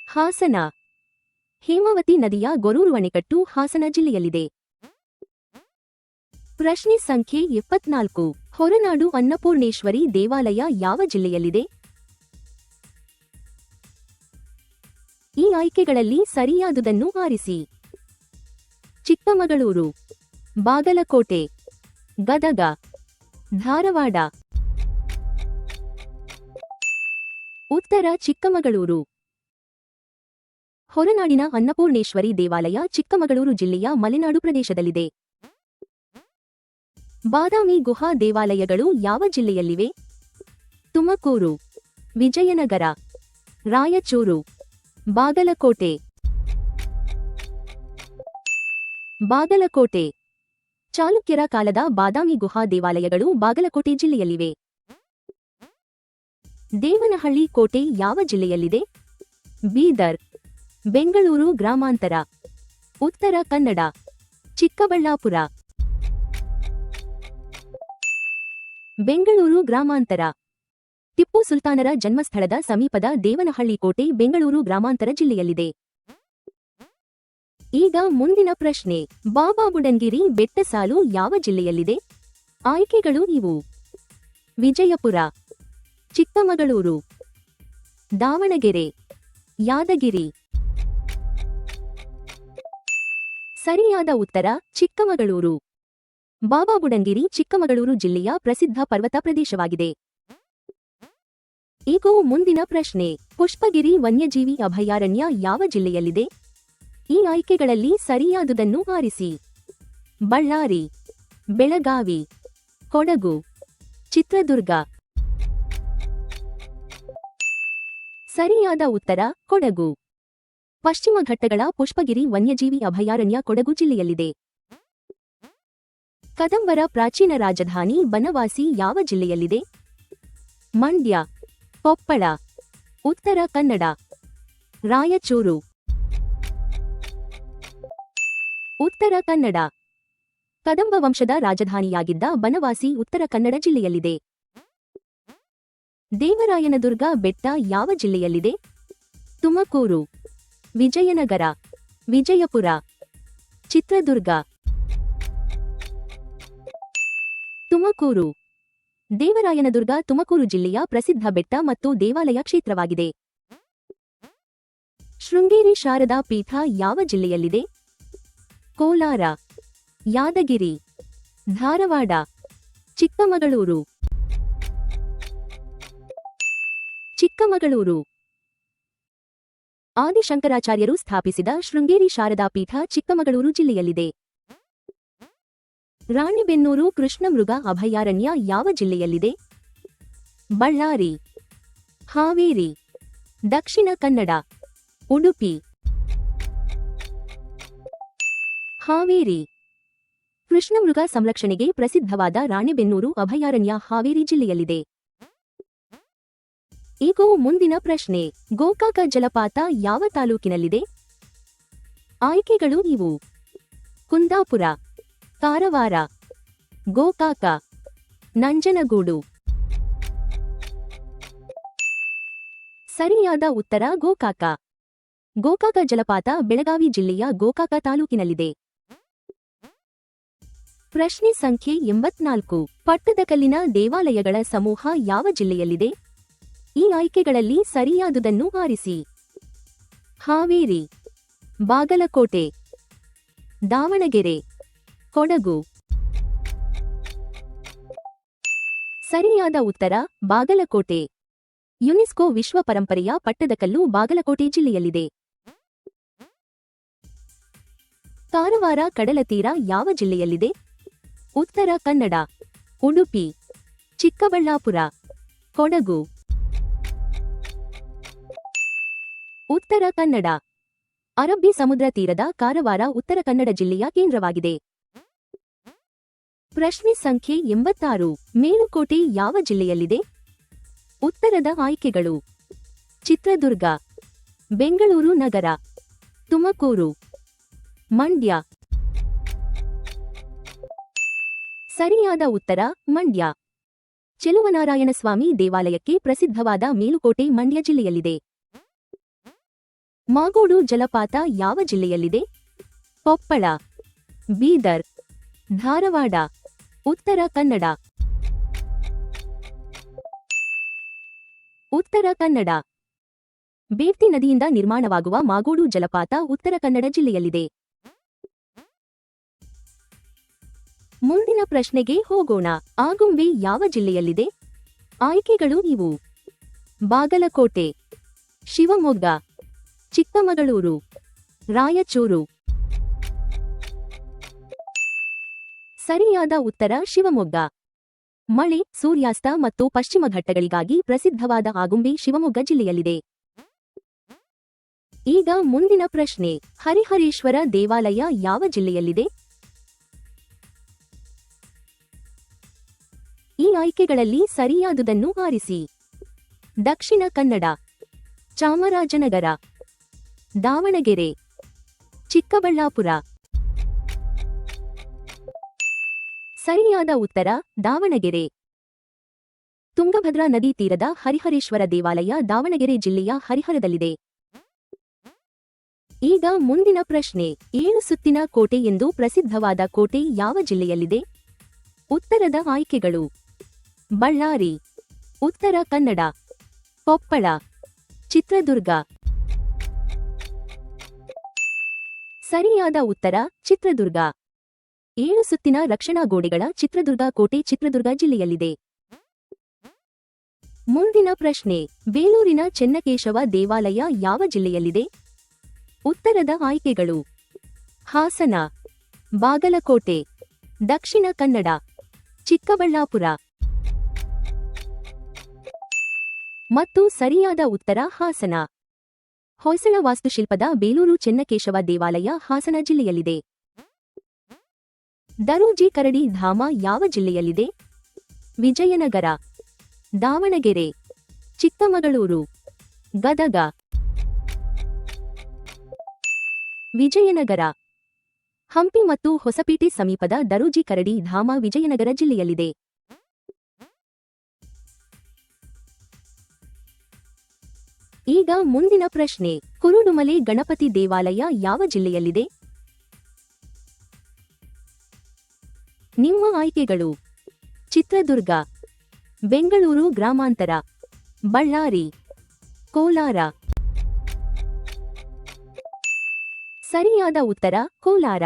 Speaker 1: ಹಾಸನ. ಹೇಮಾವತಿ ನದಿಯ ಗೊರೂರು ಅಣೆಕಟ್ಟು ಹಾಸನ ಜಿಲ್ಲೆಯಲ್ಲಿದೆ. ಪ್ರಶ್ನೆ ಸಂಖ್ಯೆ 24. ಹೊರನಾಡು ಅನ್ನಪೂರ್ಣೇಶ್ವರಿ ದೇವಾಲಯ ಯಾವ ಜಿಲ್ಲೆಯಲ್ಲಿದೆ? ಈ ಆಯ್ಕೆಗಳಲ್ಲಿ ಸರಿಯಾದುದನ್ನು ಆರಿಸಿ. ಚಿಕ್ಕಮಗಳೂರು, ಬಾಗಲಕೋಟೆ, ಗದಗ, ಧಾರವಾಡ. ಉತ್ತರ ಚಿಕ್ಕಮಗಳೂರು. ಹೊರನಾಡಿನ ಅನ್ನಪೂರ್ಣೇಶ್ವರಿ ದೇವಾಲಯ ಚಿಕ್ಕಮಗಳೂರು ಜಿಲ್ಲೆಯ ಮಲೆನಾಡು ಪ್ರದೇಶದಲ್ಲಿದೆ. ಬಾದಾಮಿ ಗುಹಾ ದೇವಾಲಯಗಳು ಯಾವ ಜಿಲ್ಲೆಯಲ್ಲಿವೆ? ತುಮಕೂರು, ವಿಜಯನಗರ, ರಾಯಚೂರು, ಬಾಗಲಕೋಟೆ. ಬಾಗಲಕೋಟೆ. ಚಾಲುಕ್ಯರ ಕಾಲದ ಬಾದಾಮಿ ಗುಹಾ ದೇವಾಲಯಗಳು ಬಾಗಲಕೋಟೆ ಜಿಲ್ಲೆಯಲ್ಲಿವೆ. ದೇವನಹಳ್ಳಿ ಕೋಟೆ ಯಾವ ಜಿಲ್ಲೆಯಲ್ಲಿದೆ? ಬೀದರ್, ಬೆಂಗಳೂರು ಗ್ರಾಮಾಂತರ, ಉತ್ತರ ಕನ್ನಡ, ಚಿಕ್ಕಬಳ್ಳಾಪುರ. ಬೆಂಗಳೂರು ಗ್ರಾಮಾಂತರ. ಟಿಪ್ಪು ಸುಲ್ತಾನರ ಜನ್ಮಸ್ಥಳದ ಸಮೀಪದ ದೇವನಹಳ್ಳಿ ಕೋಟೆ ಬೆಂಗಳೂರು ಗ್ರಾಮಾಂತರ ಜಿಲ್ಲೆಯಲ್ಲಿದೆ. ಈಗ ಮುಂದಿನ ಪ್ರಶ್ನೆ. ಬಾಬಾ ಬುಡನ್ಗಿರಿ ಬೆಟ್ಟಸಾಲು ಯಾವ ಜಿಲ್ಲೆಯಲ್ಲಿದೆ? ಆಯ್ಕೆಗಳು ಇವು: ವಿಜಯಪುರ, ಚಿಕ್ಕಮಗಳೂರು, ದಾವಣಗೆರೆ, ಯಾದಗಿರಿ. ಸರಿಯಾದ ಉತ್ತರ ಚಿಕ್ಕಮಗಳೂರು. ಬಾಬಾ ಬುಡನ್ಗಿರಿ ಚಿಕ್ಕಮಗಳೂರು ಜಿಲ್ಲೆಯ ಪ್ರಸಿದ್ಧ ಪರ್ವತ ಪ್ರದೇಶವಾಗಿದೆ. ಈಗ ಮುಂದಿನ ಪ್ರಶ್ನೆ. ಪುಷ್ಪಗಿರಿ ವನ್ಯಜೀವಿ ಅಭಯಾರಣ್ಯ ಯಾವ ಜಿಲ್ಲೆಯಲ್ಲಿದೆ? ಈ ಆಯ್ಕೆಗಳಲ್ಲಿ ಸರಿಯಾದುದನ್ನು ಆರಿಸಿ. ಬಳ್ಳಾರಿ, ಬೆಳಗಾವಿ, ಕೊಡಗು, ಚಿತ್ರದುರ್ಗ. ಸರಿಯಾದ ಉತ್ತರ ಕೊಡಗು. ಪಶ್ಚಿಮ ಘಟ್ಟಗಳ ಪುಷ್ಪಗಿರಿ ವನ್ಯಜೀವಿ ಅಭಯಾರಣ್ಯ ಕೊಡಗು ಜಿಲ್ಲೆಯಲ್ಲಿದೆ. ಕದಂಬರ ಪ್ರಾಚೀನ ರಾಜಧಾನಿ ಬನವಾಸಿ ಯಾವ ಜಿಲ್ಲೆಯಲ್ಲಿದೆ? ಮಂಡ್ಯ, ಕೊಪ್ಪಳ, ಉತ್ತರ ಕನ್ನಡ, ರಾಯಚೂರು, ಉತ್ತರ ಕನ್ನಡ. ಕದಂಬ ವಂಶದ ರಾಜಧಾನಿಯಾಗಿದ್ದ ಬನವಾಸಿ ಉತ್ತರ ಕನ್ನಡ ಜಿಲ್ಲೆಯಲ್ಲಿದೆ. ದೇವರಾಯನದುರ್ಗ ಬೆಟ್ಟ ಯಾವ ಜಿಲ್ಲೆಯಲ್ಲಿದೆ? ತುಮಕೂರು, ವಿಜಯನಗರ, ವಿಜಯಪುರ, ಚಿತ್ರದುರ್ಗ. ತುಮಕೂರು. ದೇವರಾಯನದುರ್ಗ ತುಮಕೂರು ಜಿಲ್ಲೆಯ ಪ್ರಸಿದ್ಧ ಬೆಟ್ಟ ಮತ್ತು ದೇವಾಲಯ ಕ್ಷೇತ್ರವಾಗಿದೆ. ಶೃಂಗೇರಿ ಶಾರದಾ ಪೀಠ ಯಾವ ಜಿಲ್ಲೆಯಲ್ಲಿದೆ? ಕೋಲಾರ, ಯಾದಗಿರಿ, ಧಾರವಾಡ, ಚಿಕ್ಕಮಗಳೂರು. ಚಿಕ್ಕಮಗಳೂರು. ಆದಿಶಂಕರಾಚಾರ್ಯರು ಸ್ಥಾಪಿಸಿದ ಶೃಂಗೇರಿ ಶಾರದಾ ಪೀಠ ಚಿಕ್ಕಮಗಳೂರು ಜಿಲ್ಲೆಯಲ್ಲಿದೆ. ರಾಣಿಬೆನ್ನೂರು ಕೃಷ್ಣಮೃಗ ಅಭಯಾರಣ್ಯ ಯಾವ ಜಿಲ್ಲೆಯಲ್ಲಿದೆ? ಬಳ್ಳಾರಿ, ಹಾವೇರಿ, ದಕ್ಷಿಣ ಕನ್ನಡ, ಉಡುಪಿ. ಹಾವೇರಿ. ಕೃಷ್ಣಮೃಗ ಸಂರಕ್ಷಣೆಗೆ ಪ್ರಸಿದ್ಧವಾದ ರಾಣಿಬೆನ್ನೂರು ಅಭಯಾರಣ್ಯ ಹಾವೇರಿ ಜಿಲ್ಲೆಯಲ್ಲಿದೆ. ಈಗ ಮುಂದಿನ ಪ್ರಶ್ನೆ. ಗೋಕಾಕ ಜಲಪಾತ ಯಾವ ತಾಲೂಕಿನಲ್ಲಿದೆ? ಆಯ್ಕೆಗಳು ಇವು: ಕುಂದಾಪುರ, ಕಾರವಾರ, ಗೋಕಾಕ, ನಂಜನಗೂಡು. ಸರಿಯಾದ ಉತ್ತರ ಗೋಕಾಕ. ಗೋಕಾಕ ಜಲಪಾತ ಬೆಳಗಾವಿ ಜಿಲ್ಲೆಯ ಗೋಕಾಕ ತಾಲೂಕಿನಲ್ಲಿದೆ. ಪ್ರಶ್ನೆ ಸಂಖ್ಯೆ 84. ಪಟ್ಟದಕಲ್ಲಿನ ದೇವಾಲಯಗಳ ಸಮೂಹ ಯಾವ ಜಿಲ್ಲೆಯಲ್ಲಿದೆ? ಈ ಆಯ್ಕೆಗಳಲ್ಲಿ ಸರಿಯಾದುದನ್ನು ಆರಿಸಿ. ಹಾವೇರಿ, ಬಾಗಲಕೋಟೆ, ದಾವಣಗೆರೆ, ಕೊಡಗು. ಸರಿಯಾದ ಉತ್ತರ ಬಾಗಲಕೋಟೆ. ಯುನೆಸ್ಕೋ ವಿಶ್ವ ಪರಂಪರೆಯ ಪಟ್ಟದಕಲ್ಲು ಬಾಗಲಕೋಟೆ ಜಿಲ್ಲೆಯಲ್ಲಿದೆ. ಕಾರವಾರ ಕಡಲತೀರ ಯಾವ ಜಿಲ್ಲೆಯಲ್ಲಿದೆ? ಉತ್ತರ ಕನ್ನಡ, ಉಡುಪಿ, ಚಿಕ್ಕಬಳ್ಳಾಪುರ, ಕೊಡಗು. ಉತ್ತರ ಕನ್ನಡ. ಅರಬ್ಬಿ ಸಮುದ್ರ ತೀರದ ಕಾರವಾರ ಉತ್ತರ ಕನ್ನಡ ಜಿಲ್ಲೆಯ ಕೇಂದ್ರವಾಗಿದೆ. ಪ್ರಶ್ನೆ ಸಂಖ್ಯೆ 86. ಮೇಲುಕೋಟೆ ಯಾವ ಜಿಲ್ಲೆಯಲ್ಲಿದೆ? ಉತ್ತರದ ಆಯ್ಕೆಗಳು: ಚಿತ್ರದುರ್ಗ, ಬೆಂಗಳೂರು ನಗರ, ತುಮಕೂರು, ಮಂಡ್ಯ. ಸರಿಯಾದ ಉತ್ತರ ಮಂಡ್ಯ. ಚೆಲುವನಾರಾಯಣಸ್ವಾಮಿ ದೇವಾಲಯಕ್ಕೆ ಪ್ರಸಿದ್ಧವಾದ ಮೇಲುಕೋಟೆ ಮಂಡ್ಯ ಜಿಲ್ಲೆಯಲ್ಲಿದೆ. ಮಾಗೋಡು ಜಲಪಾತ ಯಾವ ಜಿಲ್ಲೆಯಲ್ಲಿದೆ? ಕೊಪ್ಪಳ, ಬೀದರ್, ಧಾರವಾಡ, ಉತ್ತರ ಕನ್ನಡ. ಉತ್ತರ ಕನ್ನಡ. ಬೇಡ್ತಿ ನದಿಯಿಂದ ನಿರ್ಮಾಣವಾಗುವ ಮಾಗೋಡು ಜಲಪಾತ ಉತ್ತರ ಕನ್ನಡ ಜಿಲ್ಲೆಯಲ್ಲಿದೆ. ಮುಂದಿನ ಪ್ರಶ್ನೆಗೆ ಹೋಗೋಣ. ಆಗುಂಬೆ ಯಾವ ಜಿಲ್ಲೆಯಲ್ಲಿದೆ? ಆಯ್ಕೆಗಳು ಇವು: ಬಾಗಲಕೋಟೆ, ಶಿವಮೊಗ್ಗ, ಚಿಕ್ಕಮಗಳೂರು, ರಾಯಚೂರು. ಸರಿಯಾದ ಉತ್ತರ ಶಿವಮೊಗ್ಗ. ಮಳೆ, ಸೂರ್ಯಾಸ್ತ ಮತ್ತು ಪಶ್ಚಿಮ ಘಟ್ಟಗಳಿಗಾಗಿ ಪ್ರಸಿದ್ಧವಾದ ಆಗುಂಬೆ ಶಿವಮೊಗ್ಗ ಜಿಲ್ಲೆಯಲ್ಲಿದೆ. ಈಗ ಮುಂದಿನ ಪ್ರಶ್ನೆ. ಹರಿಹರೇಶ್ವರ ದೇವಾಲಯ ಯಾವ ಜಿಲ್ಲೆಯಲ್ಲಿದೆ? ಈ ಆಯ್ಕೆಗಳಲ್ಲಿ ಸರಿಯಾದುದನ್ನು ಆರಿಸಿ. ದಕ್ಷಿಣ ಕನ್ನಡ, ಚಾಮರಾಜನಗರ, ದಾವಣಗೆರೆ, ಚಿಕ್ಕಬಳ್ಳಾಪುರ. ಸರಿಯಾದ ಉತ್ತರ ದಾವಣಗೆರೆ. ತುಂಗಭದ್ರಾ ನದಿ ತೀರದ ಹರಿಹರೇಶ್ವರ ದೇವಾಲಯ ದಾವಣಗೆರೆ ಜಿಲ್ಲೆಯ ಹರಿಹರದಲ್ಲಿದೆ. ಈಗ ಮುಂದಿನ ಪ್ರಶ್ನೆ. 7 ಸುತ್ತಿನ ಕೋಟೆ ಎಂದು ಪ್ರಸಿದ್ಧವಾದ ಕೋಟೆ ಯಾವ ಜಿಲ್ಲೆಯಲ್ಲಿದೆ? ಉತ್ತರದ ಆಯ್ಕೆಗಳು: ಬಳ್ಳಾರಿ, ಉತ್ತರ ಕನ್ನಡ, ಕೊಪ್ಪಳ, ಚಿತ್ರದುರ್ಗ. ಸರಿಯಾದ ಉತ್ತರ ಚಿತ್ರದುರ್ಗ. 7 ಸುತ್ತಿನ ರಕ್ಷಣಾ ಗೋಡೆಗಳ ಚಿತ್ರದುರ್ಗ ಕೋಟೆ ಚಿತ್ರದುರ್ಗ ಜಿಲ್ಲೆಯಲ್ಲಿದೆ. ಮುಂದಿನ ಪ್ರಶ್ನೆ. ಬೇಲೂರಿನ ಚೆನ್ನಕೇಶವ ದೇವಾಲಯ ಯಾವ ಜಿಲ್ಲೆಯಲ್ಲಿದೆ? ಉತ್ತರದ ಆಯ್ಕೆಗಳು: ಹಾಸನ, ಬಾಗಲಕೋಟೆ, ದಕ್ಷಿಣ ಕನ್ನಡ, ಚಿಕ್ಕಬಳ್ಳಾಪುರ. ಮತ್ತು ಸರಿಯಾದ ಉತ್ತರ ಹಾಸನ. ಹೊಯ್ಸಳ ವಾಸ್ತುಶಿಲ್ಪದ ಬೇಲೂರು ಚೆನ್ನಕೇಶವ ದೇವಾಲಯ ಹಾಸನ ಜಿಲ್ಲೆಯಲ್ಲಿದೆ. ದರೋಜಿ ಕರಡಿ ಧಾಮ ಯಾವ ಜಿಲ್ಲೆಯಲ್ಲಿದೆ? ವಿಜಯನಗರ, ದಾವಣಗೆರೆ, ಚಿಕ್ಕಮಗಳೂರು, ಗದಗ, ವಿಜಯನಗರ. ಹಂಪಿ ಮತ್ತು ಹೊಸಪೇಟೆ ಸಮೀಪದ ದರೋಜಿ ಕರಡಿ ಧಾಮ ವಿಜಯನಗರ ಜಿಲ್ಲೆಯಲ್ಲಿದೆ. ಈಗ ಮುಂದಿನ ಪ್ರಶ್ನೆ. ಕುರುಡುಮಲೆ ಗಣಪತಿ ದೇವಾಲಯ ಯಾವ ಜಿಲ್ಲೆಯಲ್ಲಿದೆ? ನಿಮ್ಮ ಆಯ್ಕೆಗಳು: ಚಿತ್ರದುರ್ಗ, ಬೆಂಗಳೂರು ಗ್ರಾಮಾಂತರ, ಬಳ್ಳಾರಿ, ಕೋಲಾರ. ಸರಿಯಾದ ಉತ್ತರ ಕೋಲಾರ.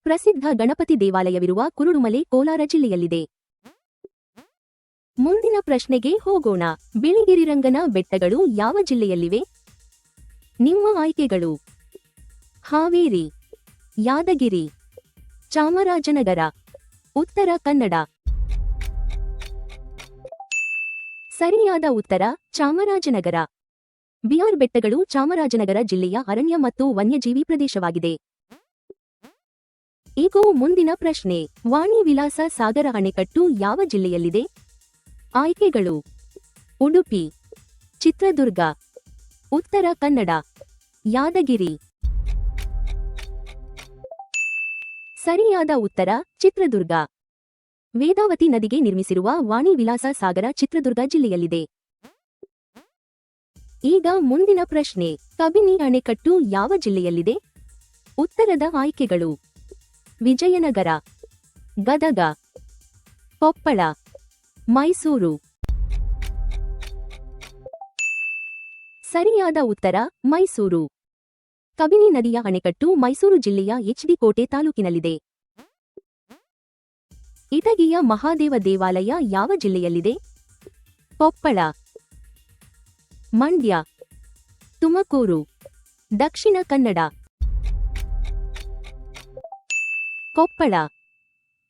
Speaker 1: ಪ್ರಸಿದ್ಧ ಗಣಪತಿ ದೇವಾಲಯವಿರುವ ಕುರುಡುಮಲೆ ಕೋಲಾರ ಜಿಲ್ಲೆಯಲ್ಲಿದೆ. ಮುಂದಿನ ಪ್ರಶ್ನೆಗೆ ಹೋಗೋಣ. ಬಿಳಿಗಿರಿರಂಗನ ಬೆಟ್ಟಗಳು ಯಾವ ಜಿಲ್ಲೆಯಲ್ಲಿವೆ? ನಿಮ್ಮ ಆಯ್ಕೆಗಳು: ಹಾವೇರಿ, ಯಾದಗಿರಿ, ಚಾಮರಾಜನಗರ, ಉತ್ತರ ಕನ್ನಡ. ಸರಿಯಾದ ಉತ್ತರ ಚಾಮರಾಜನಗರ. ಬಿಆರ್ ಬೆಟ್ಟಗಳು ಚಾಮರಾಜನಗರ ಜಿಲ್ಲೆಯ ಅರಣ್ಯ ಮತ್ತು ವನ್ಯಜೀವಿ ಪ್ರದೇಶವಾಗಿದೆ. ಈಗ ಮುಂದಿನ ಪ್ರಶ್ನೆ. ವಾಣಿ ವಿಲಾಸ ಸಾಗರ ಅಣೆಕಟ್ಟು ಯಾವ ಜಿಲ್ಲೆಯಲ್ಲಿದೆ? ಆಯ್ಕೆಗಳು: ಉಡುಪಿ, ಚಿತ್ರದುರ್ಗ, ಉತ್ತರ ಕನ್ನಡ, ಯಾದಗಿರಿ. ಸರಿಯಾದ ಉತ್ತರ ಚಿತ್ರದುರ್ಗ. ವೇದಾವತಿ ನದಿಗೆ ನಿರ್ಮಿಸಿರುವ ವಾಣಿ ವಿಲಾಸ ಸಾಗರ ಚಿತ್ರದುರ್ಗ ಜಿಲ್ಲೆಯಲ್ಲಿದೆ. ಈಗ ಮುಂದಿನ ಪ್ರಶ್ನೆ. ಕಬಿನಿ ಅಣೆಕಟ್ಟು ಯಾವ ಜಿಲ್ಲೆಯಲ್ಲಿದೆ? ಉತ್ತರದ ಆಯ್ಕೆಗಳು: ವಿಜಯನಗರ, ಗದಗ, ಕೊಪ್ಪಳ, ಮೈಸೂರು. ಸರಿಯಾದ ಉತ್ತರ ಮೈಸೂರು. ಕಬಿನಿ ನದಿಯ ಅಣೆಕಟ್ಟು ಮೈಸೂರು ಜಿಲ್ಲೆಯ ಎಚ್.ಡಿ. ಕೋಟೆ ತಾಲೂಕಿನಲ್ಲಿದೆ. ಇಟಗಿಯ ಮಹಾದೇವ ದೇವಾಲಯ ಯಾವ ಜಿಲ್ಲೆಯಲ್ಲಿದೆ? ಕೊಪ್ಪಳ, ಮಂಡ್ಯ, ತುಮಕೂರು, ದಕ್ಷಿಣ ಕನ್ನಡ. ಕೊಪ್ಪಳ.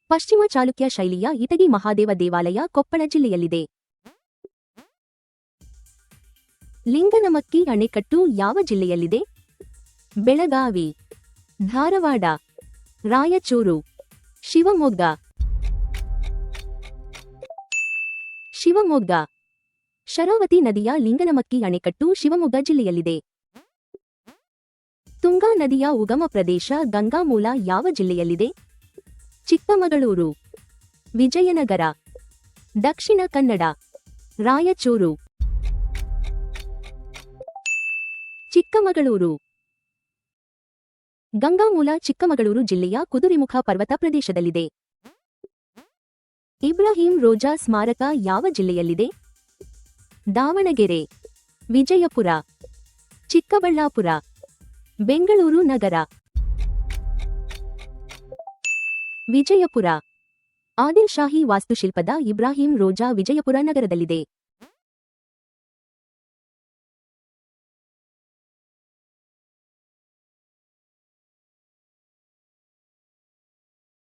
Speaker 1: ಪಶ್ಚಿಮ ಚಾಲುಕ್ಯ ಶೈಲಿಯ ಇಟಗಿ ಮಹಾದೇವ ದೇವಾಲಯ ಕೊಪ್ಪಳ ಜಿಲ್ಲೆಯಲ್ಲಿದೆ. ಲಿಂಗನಮಕ್ಕಿ ಅಣೆಕಟ್ಟು ಯಾವ ಜಿಲ್ಲೆಯಲ್ಲಿದೆ? ಬೆಳಗಾವಿ, ಧಾರವಾಡ, ರಾಯಚೂರು, ಶಿವಮೊಗ್ಗ. ಶಿವಮೊಗ್ಗ. ಶರಾವತಿ ನದಿಯ ಲಿಂಗನಮಕ್ಕಿ ಅಣೆಕಟ್ಟು ಶಿವಮೊಗ್ಗ ಜಿಲ್ಲೆಯಲ್ಲಿದೆ. ತುಂಗಾ ನದಿಯ ಉಗಮ ಪ್ರದೇಶ ಗಂಗಾಮೂಲ ಯಾವ ಜಿಲ್ಲೆಯಲ್ಲಿದೆ? ಚಿಕ್ಕಮಗಳೂರು, ವಿಜಯನಗರ, ದಕ್ಷಿಣ ಕನ್ನಡ, ರಾಯಚೂರು. ಚಿಕ್ಕಮಗಳೂರು. ಗಂಗಾಮೂಲ ಚಿಕ್ಕಮಗಳೂರು ಜಿಲ್ಲೆಯ ಕುದುರೆಮುಖ ಪರ್ವತ ಪ್ರದೇಶದಲ್ಲಿದೆ. ಇಬ್ರಾಹಿಂ ರೋಜಾ ಸ್ಮಾರಕ ಯಾವ ಜಿಲ್ಲೆಯಲ್ಲಿದೆ? ದಾವಣಗೆರೆ, ವಿಜಯಪುರ, ಚಿಕ್ಕಬಳ್ಳಾಪುರ, ಬೆಂಗಳೂರು ನಗರ. ವಿಜಯಪುರ. ಆದಿಲ್ ಶಾಹಿ ವಾಸ್ತುಶಿಲ್ಪದ ಇಬ್ರಾಹಿಂ ರೋಜಾ ವಿಜಯಪುರ ನಗರದಲ್ಲಿದೆ.